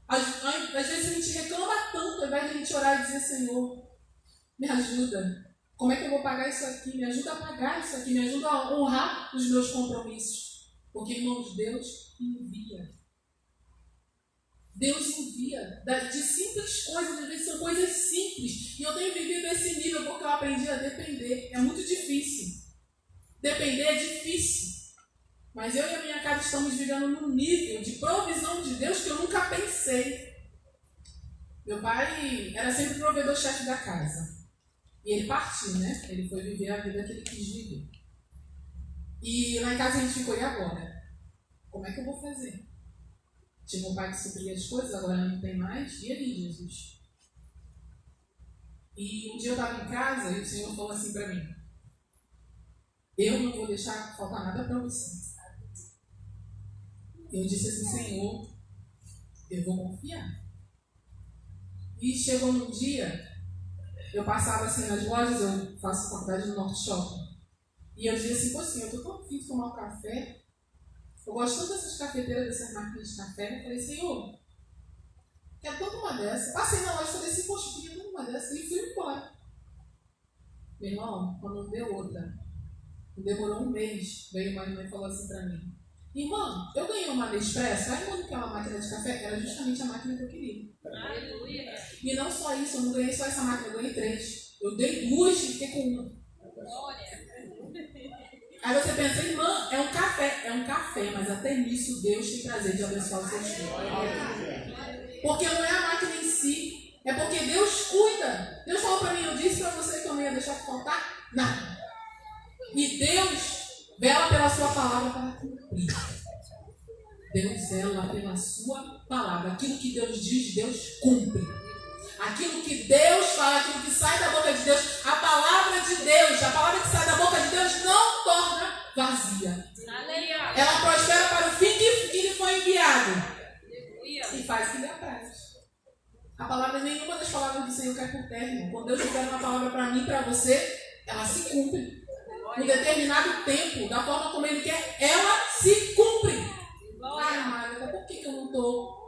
Às vezes a gente reclama tanto, ao invés de a gente orar e dizer, Senhor, me ajuda. Como é que eu vou pagar isso aqui? Me ajuda a pagar isso aqui. Me ajuda a honrar os meus compromissos. Porque, irmãos, Deus envia. Deus envia. De simples coisas, às vezes são coisas simples. E eu tenho vivido esse nível porque eu aprendi a depender. É muito difícil. Depender é difícil. Mas eu e a minha casa estamos vivendo num nível de provisão de Deus que eu nunca pensei. Meu pai era sempre o provedor-chefe da casa. E ele partiu, né? Ele foi viver a vida que ele quis viver. E lá em casa a gente ficou, e agora? Como é que eu vou fazer? Tinha meu pai que supria as coisas, agora não tem mais. E aí, Jesus? E um dia eu estava em casa e o Senhor falou assim para mim, eu não vou deixar faltar nada para você. Eu disse assim, Senhor, eu vou confiar. E chegou um dia, eu passava assim nas lojas, eu faço faculdade no Norte Shopping. E eu dizia assim, pô, Senhor, eu estou tão afim de tomar um café. Eu gosto tanto dessas cafeteiras, dessas máquinas de café. Eu falei, Senhor, Quero tanto uma dessa. Passei na loja e falei assim, poxa, queria tanto uma dessa. E fui embora. Meu irmão, quando deu outra, demorou um mês, veio uma irmã e falou assim pra mim: irmã, eu ganhei uma Nespresso. Aí quando que é uma máquina de café, era justamente a máquina que eu queria. Aleluia. E não só isso, eu não ganhei só essa máquina, eu ganhei 3. Eu dei 2 e fiquei com uma. Glória. Aí você pensa, irmã, é um café, mas até nisso Deus tem prazer de abençoar os seus filhos. Porque não é a máquina em si, é porque Deus cuida. Deus falou para mim, eu disse para você que eu não ia deixar faltar nada. E Deus vela pela sua palavra para cumprir. Deus zela pela sua palavra. Aquilo que Deus diz, Deus cumpre. Aquilo que Deus fala, aquilo que sai da boca de Deus, a palavra de Deus, a palavra que sai da boca de Deus não torna vazia. Aleluia. Ela prospera para o fim que lhe foi enviado. Aleluia. E faz o que lhe apraz. A palavra, nenhuma das palavras do Senhor cai por terra, irmão. Quando Deus libera uma palavra para mim e para você, ela se cumpre. Em determinado tempo, da forma como Ele quer, ela se cumpre. Ai, Marta, por que eu não estou?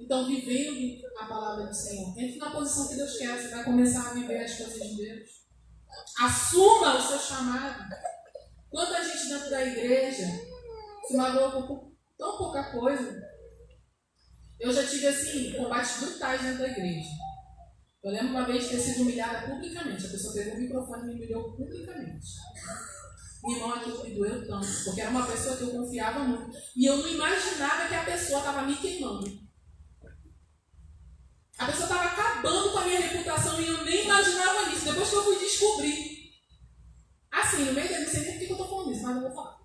Então, vivendo a palavra do Senhor. Entre na posição que Deus quer. Você vai começar a viver as coisas de Deus. Assuma o seu chamado. Quanta gente dentro da igreja se magoou por tão pouca coisa. Eu já tive, assim, combates brutais dentro da igreja. Eu lembro uma vez de ter sido humilhada publicamente. A pessoa pegou o microfone e me humilhou publicamente. Meu irmão, aquilo me doeu tanto, porque era uma pessoa que eu confiava muito. E eu não imaginava que a pessoa estava me queimando. A pessoa estava acabando com a minha reputação e eu nem imaginava isso. Depois que eu fui descobrir. Assim, no meio da não sei nem por que eu estou falando isso, mas eu vou falar.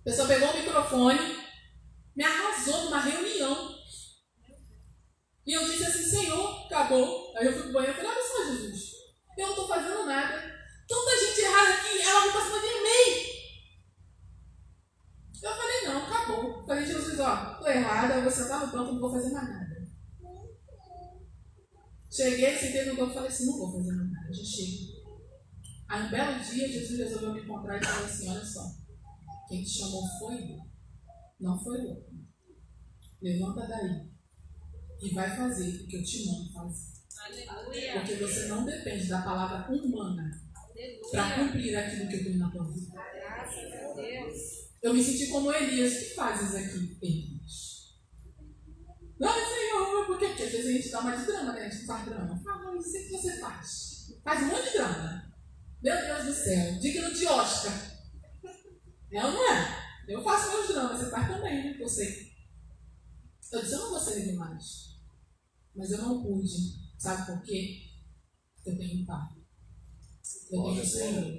A pessoa pegou o microfone, me arrasou numa reunião. E eu disse assim, Senhor, acabou. Aí eu fui pro banheiro e falei, olha só, Jesus, eu não estou fazendo nada. Tanta gente errada aqui, ela me passou de e-mail. Eu falei, não, acabou. Eu falei, Jesus, ó, estou errada, eu vou sentar no banco, não vou fazer mais nada. Cheguei, sentei no banco e falei assim, não vou fazer mais nada, já chego. Aí um belo dia, Jesus resolveu me encontrar e falou assim, olha só, quem te chamou foi eu, não foi o outro. Levanta daí e vai fazer o que eu te mando fazer. Aleluia. Porque você não depende da palavra humana para cumprir aquilo que eu tenho na tua vida. Graças a Deus. Eu me senti como Elias. O que fazes aqui, Elias? Não, Senhor, por quê? Porque às vezes a gente dá uma de drama, né? A gente faz drama. Mas isso que você faz. Faz um monte de drama. Meu Deus do céu, digno de Oscar. É ou não é? Eu faço meus dramas, você faz também, né? Eu sei. Eu disse, eu não vou servir mais. Mas eu não pude. Sabe por quê? Eu tenho pai. Eu tenho o Senhor.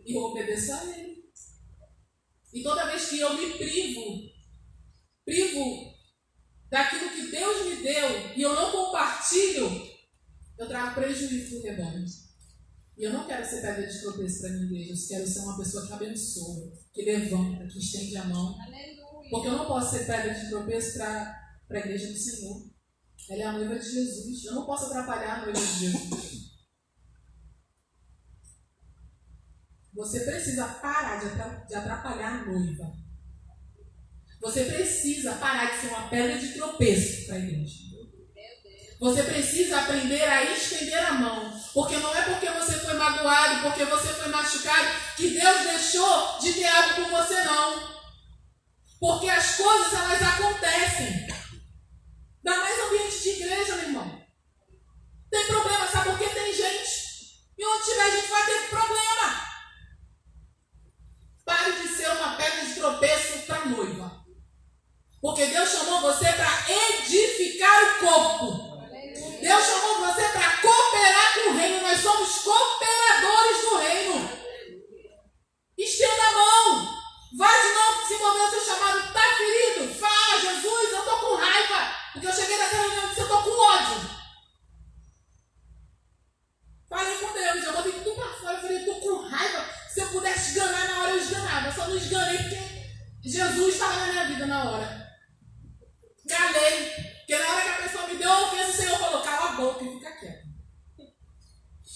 E eu obedeço a Ele. E toda vez que eu me privo daquilo que Deus me deu e eu não compartilho, eu trago prejuízo do rebanho. E eu não quero ser pedra de tropeço para a minha igreja. Eu quero ser uma pessoa que abençoa, que levanta, que estende a mão. Aleluia. Porque eu não posso ser pedra de tropeço para a igreja do Senhor. Ela é a noiva de Jesus. Eu não posso atrapalhar a noiva de Jesus. Você precisa parar de atrapalhar a noiva. Você precisa parar de ser uma pedra de tropeço para a igreja. Você precisa aprender a estender a mão. Porque não é porque você foi magoado, porque você foi machucado, que Deus deixou de ter algo por você, não. Porque as coisas, elas acontecem. Ainda mais ambiente de igreja, meu irmão. Tem problema, sabe por quê? Tem gente. E onde tiver gente vai ter problema. Pare de ser uma pedra de tropeço para a noiva. Porque Deus chamou você para edificar o corpo. Deus chamou você para cooperar com o reino. Nós somos cooperadores do reino. Estenda a mão. Vai de novo desenvolver o seu chamado. Está ferido? Fala, Jesus, eu estou com raiva. Porque eu cheguei nessa reunião e disse, eu estou com ódio. Falei com Deus, eu botei tudo para fora. Eu falei, eu estou com raiva. Se eu pudesse esganar na hora, eu esganava. Eu só não esganei porque Jesus estava na minha vida na hora. Calei. Porque na hora que a pessoa me deu a ofensa, o Senhor falou, cala a boca e fica quieto.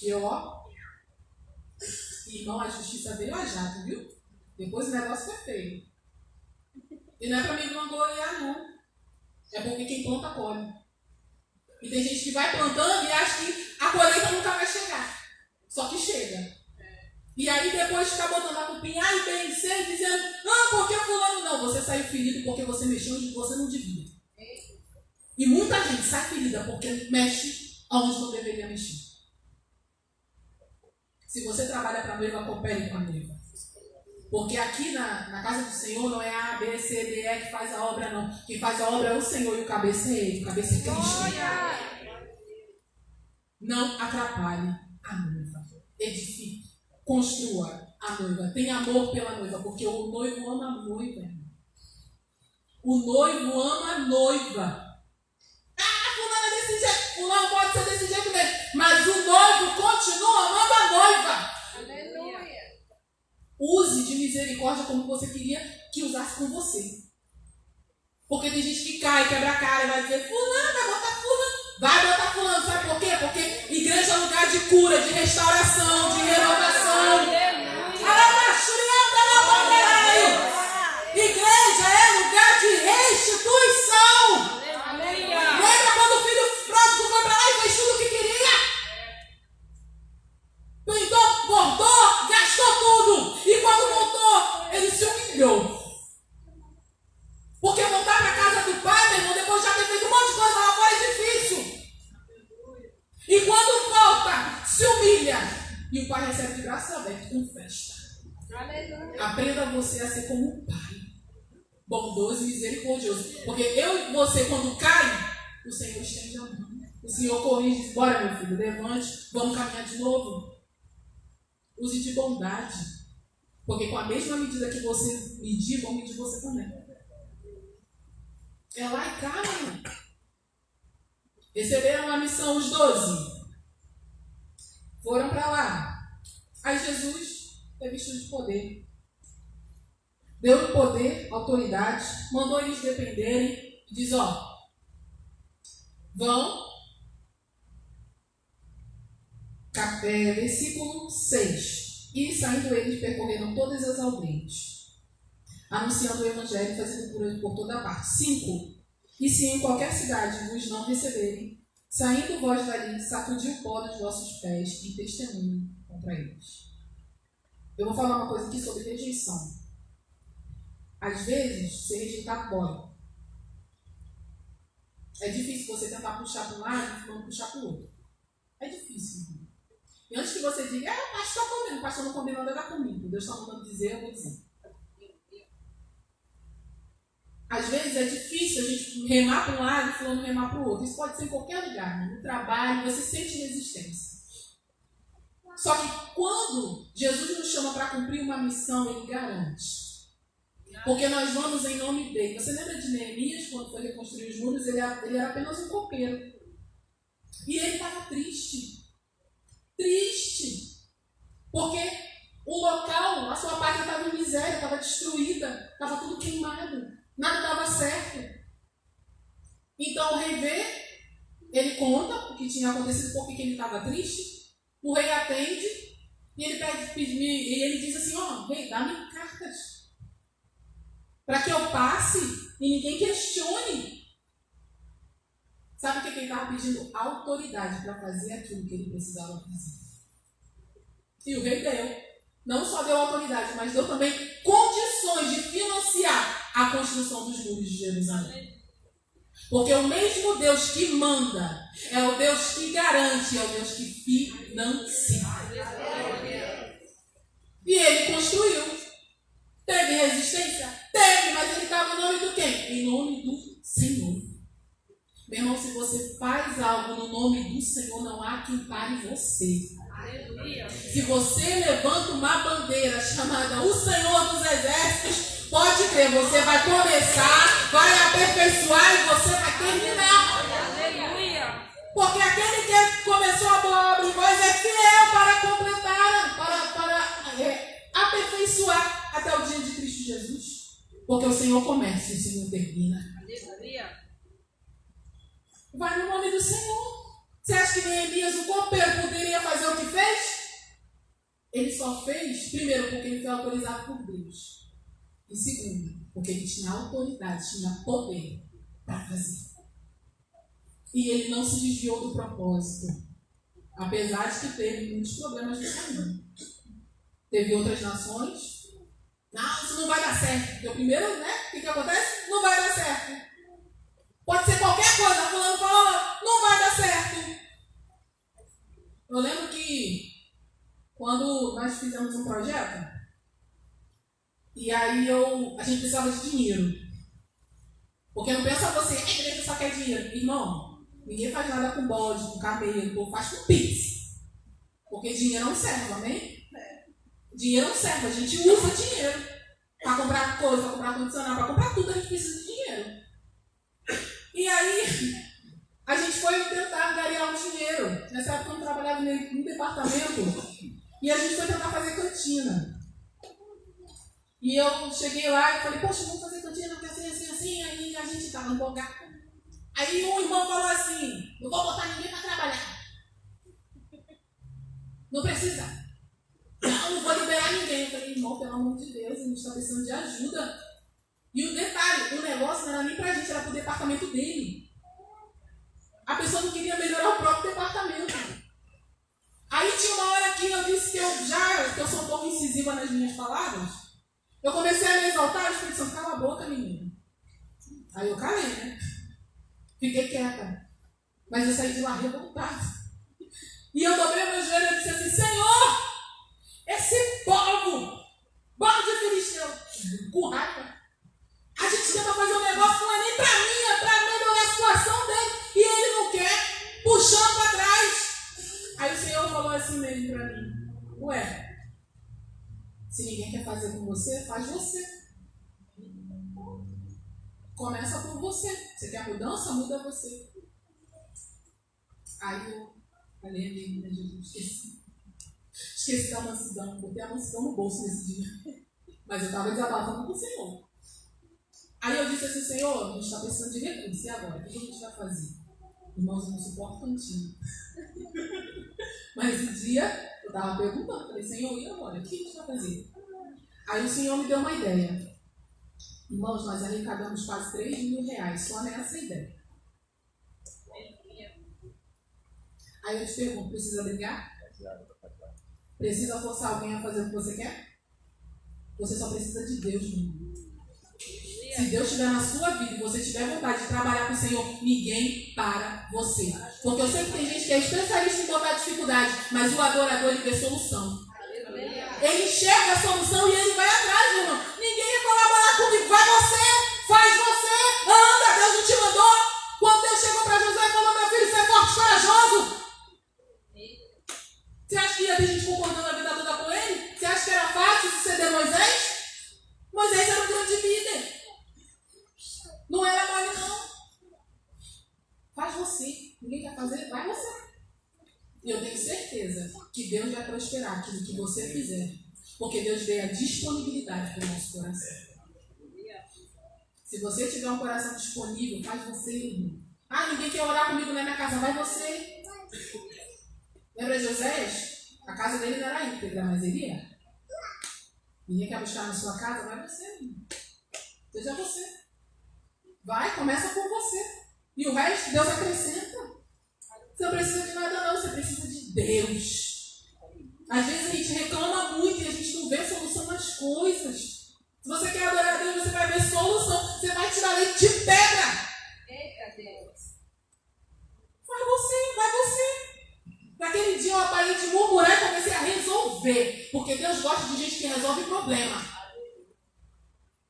E eu, ó. Irmão, a justiça veio a jato, viu? Depois o negócio foi feio. E não é para me vangloriar, não. É porque quem planta, colhe. E tem gente que vai plantando e acha que a colheita nunca vai chegar. Só que chega. E aí depois fica botando a culpinha A e B e C, dizendo, porque fulano não. Você saiu ferido porque você mexeu onde você não devia. E muita gente sai ferida porque mexe onde não deveria mexer. Se você trabalha para a noiva, coopere com a noiva. Porque aqui na casa do Senhor não é A, B, C, D, E que faz a obra, não. Quem faz a obra é o Senhor e o cabeça é Ele. O cabeça é Cristo. Não atrapalhe a noiva. Edifique. Construa a noiva. Tenha amor pela noiva. Porque o noivo ama a noiva. O noivo ama a noiva. Fulano é desse jeito. Fulano pode ser desse jeito mesmo. Mas o noivo continua amando a noiva. Aleluia. Use de misericórdia como você queria que usasse com você. Porque tem gente que cai, quebra a cara e vai dizer, fulano, vai botar fulano. Vai botar fulano, sabe por quê? Porque igreja é lugar de cura, de restauração, de renovação. Igreja é lugar de restituição. Lembra quando o filho pródigo foi para lá e fez tudo o que queria? Pintou, bordou, gastou tudo. E quando voltou, ele se humilhou. Porque voltar para a casa do pai, meu irmão, depois de já ter feito um monte de coisa lá fora, é difícil. E quando volta, se humilha. E o pai recebe de braço aberto, com festa. Aprenda você a ser como um pai. Bondoso e misericordioso. Porque eu e você, quando cai, o Senhor estende a mão. O Senhor corrige e diz, bora meu filho, levante, vamos caminhar de novo. Use de bondade. Porque com a mesma medida que você medir, vão medir você também. É lá e cá, mano. Receberam a missão os 12. Foram para lá. Aí Jesus teve estudo de poder. Deu poder, autoridade, mandou eles dependerem. E diz, vão. Versículo 6. E saindo eles percorreram todas as aldeias, anunciando o evangelho e fazendo cura por toda a parte. 5. E se em qualquer cidade vos não receberem, saindo vós dali, sacudi o pó dos vossos pés e testemunho contra eles. Eu vou falar uma coisa aqui sobre rejeição. Às vezes, ser rejeitado dói. É difícil você tentar puxar para um lado e não puxar para o outro. É difícil. E antes que você diga, o pastor está comendo, o pastor não combinou nada comigo. Deus está mandando dizer, eu vou dizer. Às vezes é difícil a gente remar para um lado e fulano remar para o outro. Isso pode ser em qualquer lugar. No trabalho, você sente resistência. Só que quando Jesus nos chama para cumprir uma missão, Ele garante. Porque nós vamos em nome dele. Você lembra de Neemias, quando foi reconstruir os muros? Ele era apenas um copeiro. E ele estava triste. Triste. Porque o local, a sua pátria estava em miséria, estava destruída, estava tudo queimado. Nada estava certo. Então o rei vê, ele conta o que tinha acontecido, porque ele estava triste. O rei atende e ele diz assim, rei, dá-me cartas. Para que eu passe e ninguém questione. Sabe o que ele estava pedindo? Autoridade para fazer aquilo que ele precisava fazer. E o rei deu. Não só deu autoridade, mas deu também condições de financiar a construção dos muros de Jerusalém. Porque o mesmo Deus que manda é o Deus que garante, é o Deus que financia. E ele construiu. Teve resistência? Teve, mas ele estava em nome do quê? Em nome do Senhor. Meu irmão, se você faz algo no nome do Senhor, não há quem pare você. Aleluia. Se você levanta uma bandeira chamada o Senhor dos Exércitos, pode crer, você vai começar, vai aperfeiçoar e você vai terminar. Aleluia. Porque aquele que começou a boa obra em vós é fiel para completar, para aperfeiçoar até o dia de Cristo Jesus. Porque o Senhor começa e o Senhor termina. Aleluia. Vai no nome do Senhor. Você acha que Neemias, o copeiro, poderia fazer o que fez? Ele só fez, primeiro, porque ele foi autorizado por Deus. E segundo, porque ele tinha autoridade, tinha poder para fazer. E ele não se desviou do propósito, apesar de que teve muitos problemas no caminho. Teve outras nações. Não, isso não vai dar certo. Porque o primeiro, né? O que acontece? Não vai dar certo. Pode ser qualquer coisa. Fulano falou, não vai dar certo. Eu lembro que quando nós fizemos um projeto, e aí a gente precisava de dinheiro. Porque não pensa você, a igreja só quer dinheiro. Irmão, ninguém faz nada com bode, com camelo, ou faz com pix. Porque dinheiro não serve, amém? Dinheiro não serve, a gente usa dinheiro para comprar coisa, para comprar condicional, para comprar tudo, a gente precisa de dinheiro. E aí, a gente foi tentar angariar um dinheiro. Nessa época eu não trabalhava em departamento, e a gente foi tentar fazer cantina. E eu cheguei lá e falei, poxa, vamos fazer cantina, porque assim, aí a gente estava empolgado. Aí um irmão falou assim, não vou botar ninguém para trabalhar. Não precisa. Não vou liberar ninguém. Eu falei, irmão, pelo amor de Deus, a gente está precisando de ajuda. E o detalhe, o negócio não era nem pra gente, era pro departamento dele. A pessoa não queria melhorar o próprio departamento. Aí tinha uma hora que eu disse que eu sou um pouco incisiva nas minhas palavras. Eu comecei a me exaltar, o Espírito Santo, cala a boca, menina. Aí eu calei, né? Fiquei quieta. Mas eu saí de lá revoltada. E eu dobrei meu joelho e disse assim, Senhor, esse povo de filisteu, com raiva. A gente tenta fazer um negócio que não é nem para mim, é para melhorar a situação dele. E ele não quer, puxando para trás. Aí o Senhor falou assim mesmo para mim. Ué, se ninguém quer fazer com você, faz você. Começa por você. Você quer mudança? Muda você. Aí eu falei, menina, Jesus, esqueci da mansidão. Botei a mansidão no bolso nesse dia. Mas eu estava desabafando com o Senhor. Aí eu disse assim, Senhor, a gente está precisando de recursos. E agora? O que a gente vai fazer? Irmãos, eu não suporto cantinho. Mas esse dia eu estava perguntando. Falei, Senhor, e agora? O que a gente vai fazer? Aí o Senhor me deu uma ideia. Irmãos, nós arrecadamos quase 3 mil reais só nessa ideia. Aí eu te pergunto, precisa brigar? Precisa forçar alguém a fazer o que você quer? Você só precisa de Deus, meu irmão. Se Deus estiver na sua vida e você tiver vontade de trabalhar com o Senhor, ninguém para você. Porque eu sei que tem gente que é especialista em botar dificuldade, mas o adorador, ele vê solução. Ele enxerga a solução e ele vai atrás, meu irmão. Ninguém quer colaborar comigo. Vai você, faz você, anda, Deus não te mandou. Quando Deus chegou para Josué e falou, meu filho, você é forte, corajoso. Você acha que ia ter gente concordando a vida toda com ele? Você acha que era fácil suceder Moisés? Moisés era um grande líder. Não era mole, não. Faz você. Ninguém quer fazer? Vai você. E eu tenho certeza que Deus vai prosperar aquilo que você fizer. Porque Deus vê a disponibilidade do nosso coração. Se você tiver um coração disponível, faz você, irmão. Ah, ninguém quer orar comigo na minha casa. Vai você. Lembra de José? A casa dele não era íntegra, mas ele ia. Ninguém quer buscar na sua casa? Vai você, irmão. Seja você. Vai, começa por você. E o resto, Deus acrescenta. Você não precisa de nada não, você precisa de Deus. Às vezes a gente reclama muito e a gente não vê solução nas coisas. Se você quer adorar a Deus, você vai ver solução. Você vai tirar leite de pedra. Eita Deus. Vai você. Naquele dia eu parei de murmurar e comecei a resolver. Porque Deus gosta de gente que resolve problema.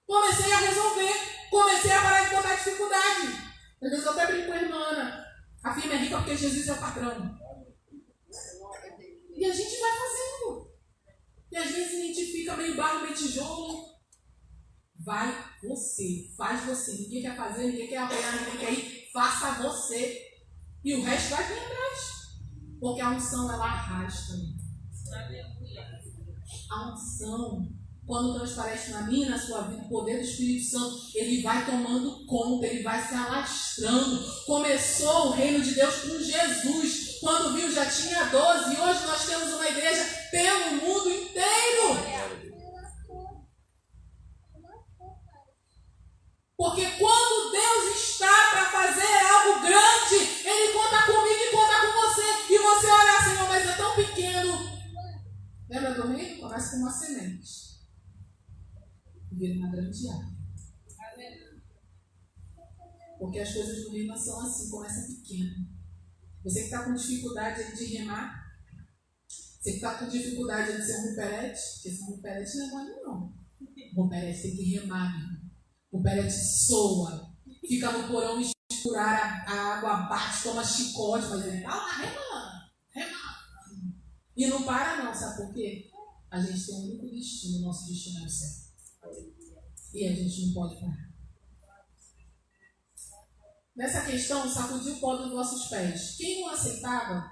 Comecei a resolver. Comecei a parar de botar dificuldade. Às vezes eu até brinco com a irmã Ana. A firma é rica porque Jesus é o patrão. E a gente vai fazendo. E às vezes a gente fica meio barro, meio tijolo. Vai você. Faz você. Ninguém quer fazer, ninguém quer apoiar, ninguém quer ir. Faça você. E o resto vai vir atrás. Porque a unção, ela arrasta. A unção, quando transparece na minha e na sua vida, o poder do Espírito Santo, ele vai tomando conta, ele vai se alastrando. Começou o reino de Deus com Jesus. Quando viu, já tinha 12. E hoje nós temos uma igreja pelo mundo inteiro. Porque quando Deus está para Lembra do reino? Começa com uma semente. Vira uma grande árvore. Porque as coisas do reino são assim, começa pequeno. Você que está com dificuldade de remar, você que está com dificuldade de ser um ruperete, porque esse ruperete não é mole, não. O ruperete tem que remar, meu irmão. O ruperete soa, fica no porão escurar, a água bate, toma chicote, mas ele está lá remando. E não para não, sabe por quê? A gente tem um único destino, o nosso destino é o céu. E a gente não pode parar. Nessa questão, sacudiu o pó dos vossos pés. Quem não aceitava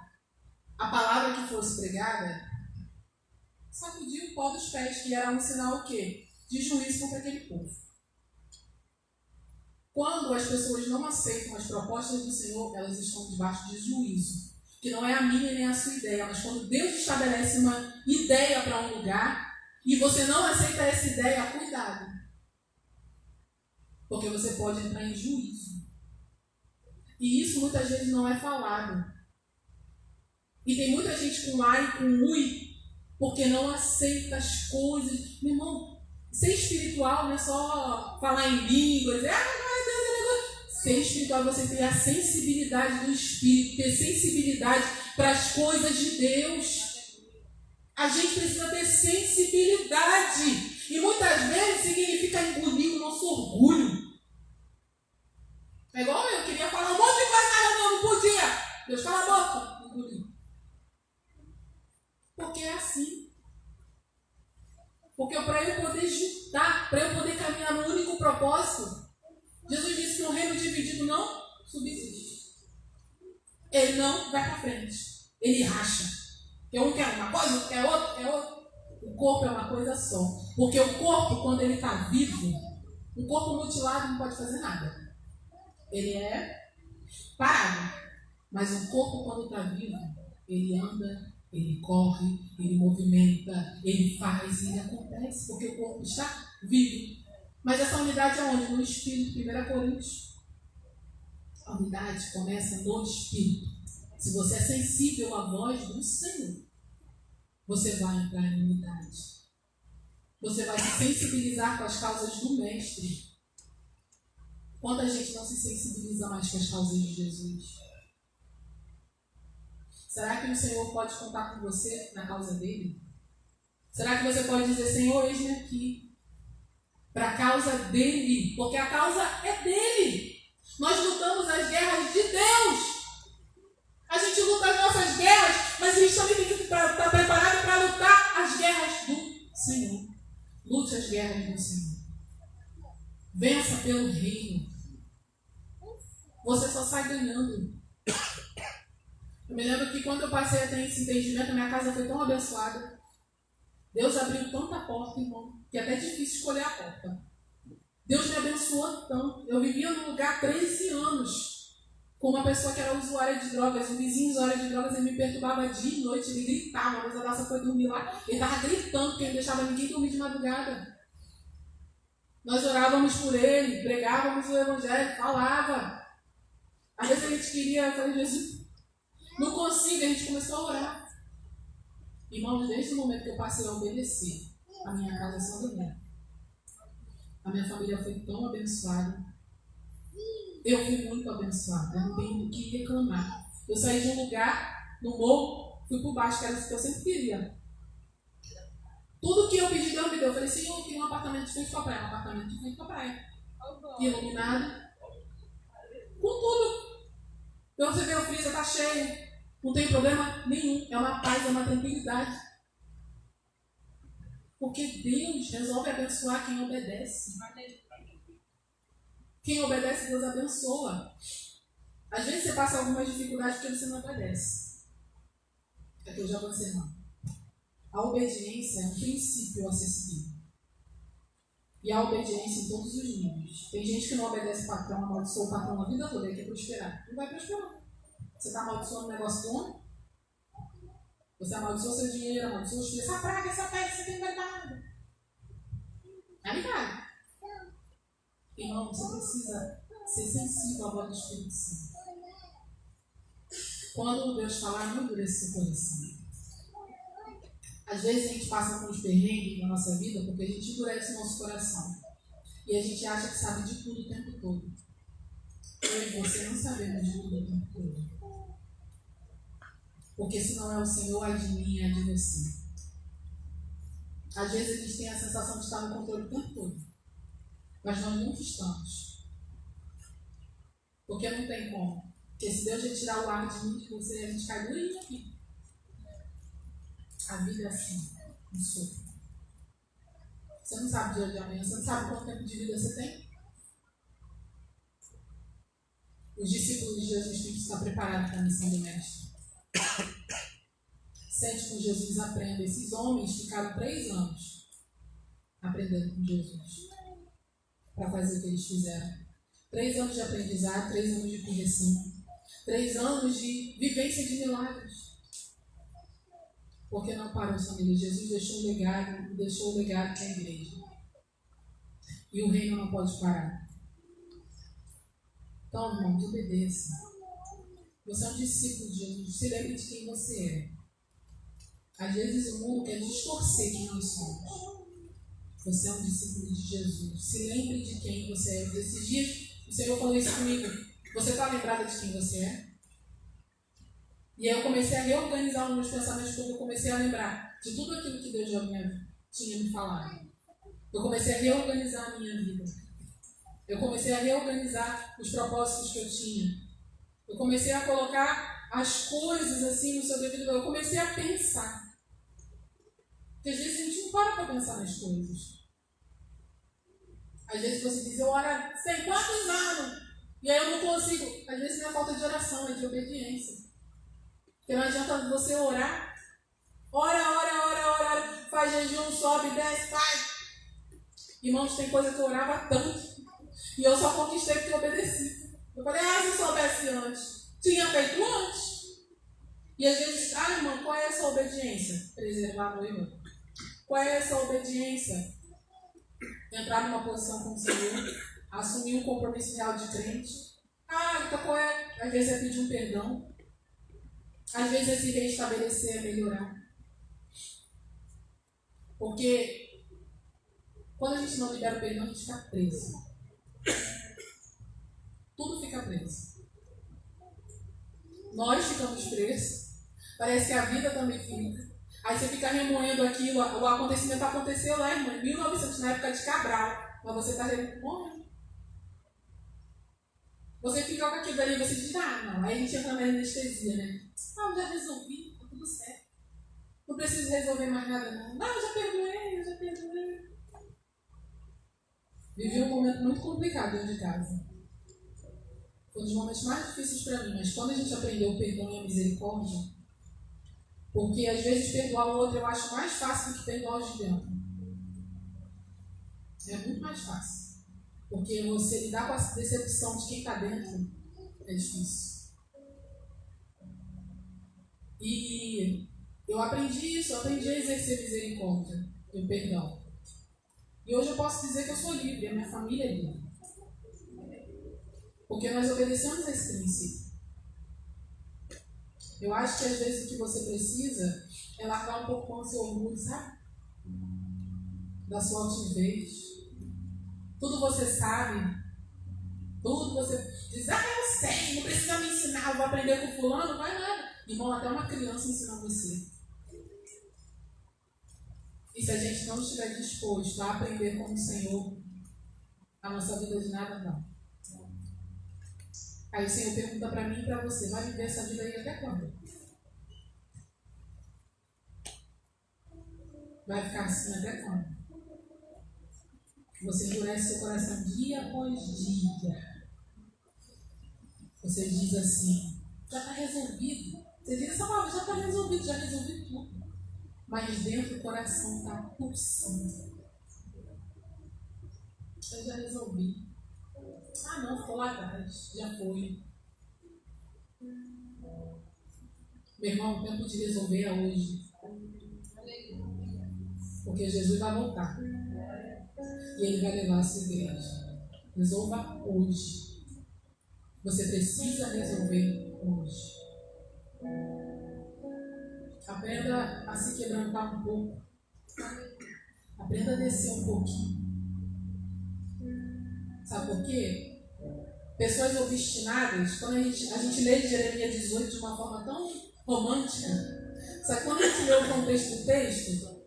a palavra que fosse pregada, sacudiu o pó dos pés, que era um sinal o quê? De juízo contra aquele povo. Quando as pessoas não aceitam as propostas do Senhor, elas estão debaixo de juízo. Que não é a minha nem a sua ideia, mas quando Deus estabelece uma ideia para um lugar e você não aceita essa ideia, cuidado. Porque você pode entrar em juízo. E isso muitas vezes não é falado. E tem muita gente com A e com ui, porque não aceita as coisas. Meu irmão, ser espiritual não é só falar em línguas. Ser espiritual é você ter a sensibilidade do Espírito, ter sensibilidade para as coisas de Deus. A gente precisa ter sensibilidade. E muitas vezes significa engolir o nosso orgulho. É igual eu queria falar um monte de coisa, mas eu não podia. Deus, cala a boca. Engoliu. Porque é assim. Porque para eu poder juntar, para eu poder caminhar no único propósito, Jesus disse que um reino dividido não subsiste. Ele não vai para frente. Ele racha. Porque um quer uma coisa, outro quer outra, quer outra. O corpo é uma coisa só. Porque o corpo, quando ele está vivo, o corpo mutilado não pode fazer nada. Ele é parado. Mas o corpo, quando está vivo, ele anda, ele corre, ele movimenta, ele faz, ele acontece, porque o corpo está vivo. Mas essa unidade é onde? No Espírito, 1 Coríntios. A unidade começa no Espírito. Se você é sensível à voz do Senhor, você vai entrar em unidade. Você vai se sensibilizar com as causas do Mestre. Quanta gente não se sensibiliza mais com as causas de Jesus? Será que o Senhor pode contar com você na causa dele? Será que você pode dizer, Senhor, eis-me aqui, para a causa dele? Porque a causa é dele. Nós lutamos as guerras de Deus. A gente luta as nossas guerras, mas a gente também tem que estar preparado para lutar as guerras do Senhor. Lute as guerras do Senhor. Vença pelo reino. Você só sai ganhando. Eu me lembro que quando eu passei a ter esse entendimento, minha casa foi tão abençoada. Deus abriu tanta porta, irmão, que é até difícil escolher a porta. Deus me abençoou tanto. Eu vivia num lugar há 13 anos com uma pessoa que era usuária de drogas. Um vizinho usuário de drogas, ele me perturbava dia e noite, ele gritava. Uma vez a Daça foi dormir lá, ele estava gritando, porque ele não deixava ninguém dormir de madrugada. Nós orávamos por ele, pregávamos o evangelho, falava. Às vezes a gente queria, eu falei, Jesus, não consigo, a gente começou a orar. Irmãos, desde o momento que eu passei a obedecer, a minha casa só ganhou. A minha família foi tão abençoada. Eu fui muito abençoada, eu não tenho o que reclamar. Eu saí de um lugar, no morro, fui por baixo, que era o que eu sempre queria. Tudo que eu pedi, Deus me deu. Eu falei, Senhor, eu queria um apartamento de frente para a praia. Um apartamento de frente para a praia. Iluminado. Com tudo. Então você vê o freezer, está cheio. Não tem problema nenhum. É uma paz, é uma tranquilidade. Porque Deus resolve abençoar quem obedece. Quem obedece, Deus abençoa. Às vezes você passa algumas dificuldades porque você não obedece. É que eu já vou encerrar. A obediência é um princípio a ser seguido. E a obediência em todos os níveis. Tem gente que não obedece o patrão, amaldiçoa o patrão a vida toda e quer prosperar. Não vai prosperar. Você está amaldiçoando o negócio do homem? Você amaldiçoa seu dinheiro, amaldiçoa os filhos. Essa praga, essa peste, isso aqui não vai dar nada. Aí vai. Irmão, você precisa ser sensível à voz do Espírito Santo. Quando Deus falar, não endurece seu coração. Às vezes a gente passa por uns perrengues na nossa vida porque a gente endurece o nosso coração. E a gente acha que sabe de tudo o tempo todo. Eu e você não sabemos de tudo o tempo todo. Porque se não é o Senhor, ai de mim, ai de você. Às vezes a gente tem a sensação de estar no controle o tempo todo. Mas nós nunca estamos. Porque não tem como. Porque se Deus retirar o ar de mim, de você, a gente cai durinho aqui. A vida é assim, um sopro. Você não sabe de hoje de amanhã, você não sabe quanto tempo de vida você tem. Os discípulos de Jesus têm que estar preparados para a missão do Mestre. Sente com Jesus, aprenda. Esses homens ficaram 3 anos aprendendo com Jesus para fazer o que eles fizeram. 3 anos de aprendizado, 3 anos de correção, 3 anos de vivência de milagres. Porque não parou, família. Jesus deixou um legado, e deixou o legado para a igreja. E o reino não pode parar. Então, irmãos, obedeça. Você é um discípulo de Jesus. Se lembre de quem você é. Às vezes o mundo quer distorcer quem nós somos. Você é um discípulo de Jesus. Se lembre de quem você é. Esses dias, o Senhor falou isso comigo. Você está lembrada de quem você é? E aí eu comecei a reorganizar os meus pensamentos quando eu comecei a lembrar de tudo aquilo que Deus já tinha me falado. Eu comecei a reorganizar a minha vida. Eu comecei a reorganizar os propósitos que eu tinha. Eu comecei a colocar as coisas assim no seu devido lugar. Eu comecei a pensar. Porque às vezes a gente não para pensar nas coisas. Às vezes você diz, eu oro há sei quantos anos, e aí eu não consigo. Às vezes não é falta de oração, é de obediência. Porque não adianta você orar. Ora, faz jejum, sobe, desce, faz. Irmãos, tem coisa que eu orava tanto. E eu só conquistei porque eu obedeci. Eu falei, se eu soubesse antes. Tinha feito antes. E às vezes, irmão, qual é essa obediência? Preservar a noiva. Qual é essa obediência? Entrar numa posição com o Senhor, assumir um compromisso real de crente. Então qual é? Às vezes é pedir um perdão. Às vezes é se restabelecer, é melhorar. Porque quando a gente não libera o perdão, a gente fica preso. Tudo fica preso. Nós ficamos presos. Parece que a vida também fica. Aí você fica remoendo aquilo. O acontecimento aconteceu lá, irmão, em 1900, na época de Cabral. Mas você está morrendo. Você fica com aquilo ali e você diz, não. Aí a gente entra na anestesia, né? Eu já resolvi, tá tudo certo. Não preciso resolver mais nada, não. Eu já perdoei. Vivi um momento muito complicado dentro de casa. Foi um dos momentos mais difíceis para mim, mas quando a gente aprendeu o perdão e a misericórdia, porque às vezes perdoar o outro eu acho mais fácil do que perdoar os de dentro. É muito mais fácil. Porque você lidar com a decepção de quem está dentro é difícil. E eu aprendi isso, eu aprendi a exercer misericórdia e o perdão. E hoje eu posso dizer que eu sou livre, a minha família é livre. Porque nós obedecemos a esse princípio. Eu acho que às vezes o que você precisa é largar um pouco o seu orgulho, sabe? Da sua altivez. Tudo você sabe. Tudo você diz, eu sei, não precisa me ensinar, eu vou aprender com fulano, vai nada. Irmão, até uma criança ensina você. E se a gente não estiver disposto a aprender com o Senhor, a nossa vida de nada não. Aí o Senhor pergunta para mim e para você, vai viver essa vida aí até quando? Vai ficar assim até quando? Você endurece seu coração dia após dia. Você diz assim, já está resolvido. Você diz, já está resolvido, já resolvi tudo. Mas dentro do coração está pulsando. Eu já resolvi. Não, foi lá atrás, já foi. Meu irmão, o tempo de resolver é hoje. Porque Jesus vai voltar. E Ele vai levar a sua igreja. Resolva hoje. Você precisa resolver hoje. Aprenda a se quebrantar um pouco. Aprenda a descer um pouquinho. Sabe por quê? Pessoas obstinadas, quando a gente lê Jeremias 18 de uma forma tão romântica, sabe quando a gente lê o contexto do texto?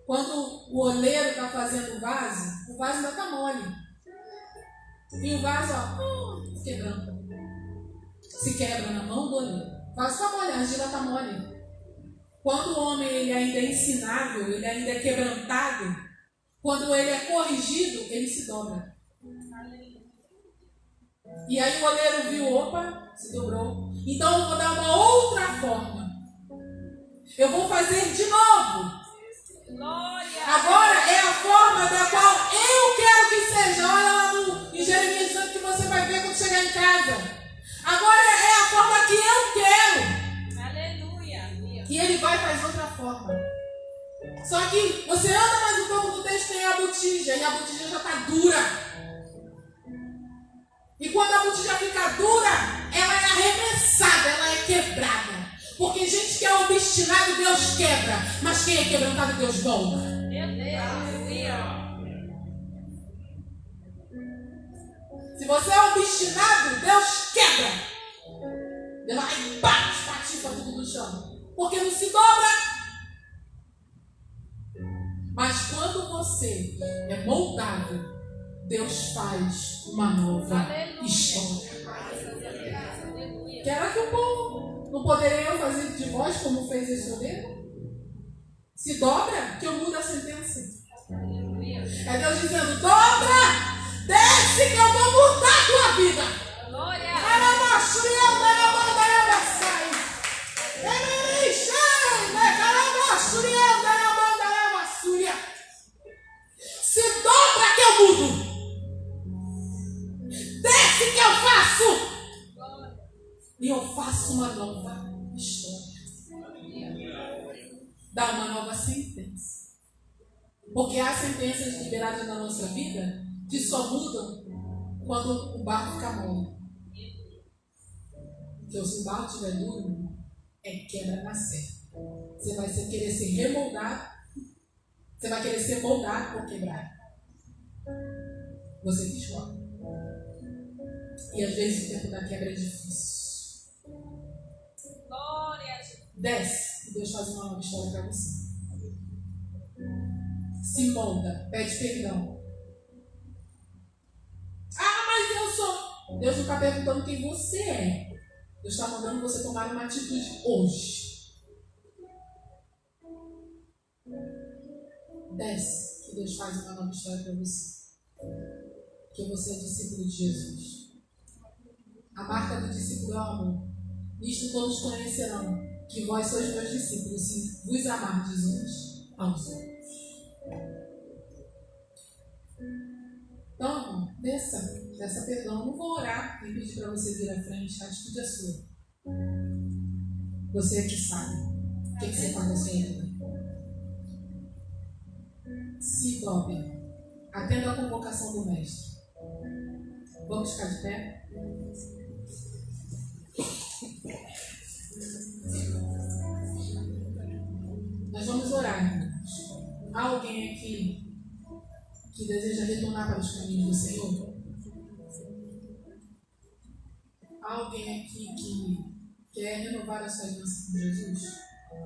Quando o oleiro está fazendo o vaso ainda está mole. E o vaso, ó, quebrando. Se quebra na mão do oleiro. O vaso está mole, a argila está mole. Quando o homem ele ainda é ensinável, ele ainda é quebrantado, quando ele é corrigido, ele se dobra. E aí o oleiro viu, opa, se dobrou. Então eu vou dar uma outra forma. Eu vou fazer de novo. Agora é a forma da qual eu quero que seja. Olha lá em Jeremias 18 que você vai ver quando chegar em casa. Agora é a forma que eu quero. Aleluia. E ele vai e faz outra forma. Só que você anda mais um pouco no texto, tem a botija. E a botija já está dura. E quando a botija fica dura, ela é arremessada, ela é quebrada. Porque gente que é obstinado, Deus quebra. Mas quem é quebrantado, Deus molda. Meu Deus. Se você é obstinado, Deus quebra. Ele vai e bate, patifa tudo no chão. Porque não se dobra. Mas quando você é moldável, Deus faz uma nova história. Quero que o povo não poderia eu fazer de vós como fez esse oleiro? Se dobra, que eu mudo a sentença. É Deus dizendo, dobra, desce que eu vou mudar a tua vida. Se dobra que eu mudo. Desce que eu faço. E eu faço uma nova história. Dá uma nova sentença. Porque há sentenças liberadas na nossa vida que só mudam quando o barro fica mole. Porque se o barro estiver duro, é quebra na certa. Você vai querer ser remoldado. Você vai querer ser moldado ou quebrado. Você que escolhe. E às vezes o tempo da quebra é difícil. Desce e Deus faz uma nova história para você. Se molda, pede perdão. Mas eu sou. Deus não está perguntando quem você é. Deus está mandando você tomar uma atitude hoje. Desce que Deus faz uma nova história para você. Porque você é discípulo de Jesus. A marca do discípulo é o amor. Nisto todos conhecerão que vós sois meus discípulos, se vos amardes uns aos outros. Então, peça perdão. Não vou orar e pedir para você vir à frente. A atitude é sua. Você é que sabe o que você faz na sua vida. Se dobre. Atenda a convocação do Mestre. Vamos ficar de pé? Nós vamos orar, irmãos. Há alguém aqui que deseja retornar para os caminhos do Senhor? Há alguém aqui que quer renovar a sua aliança com Jesus?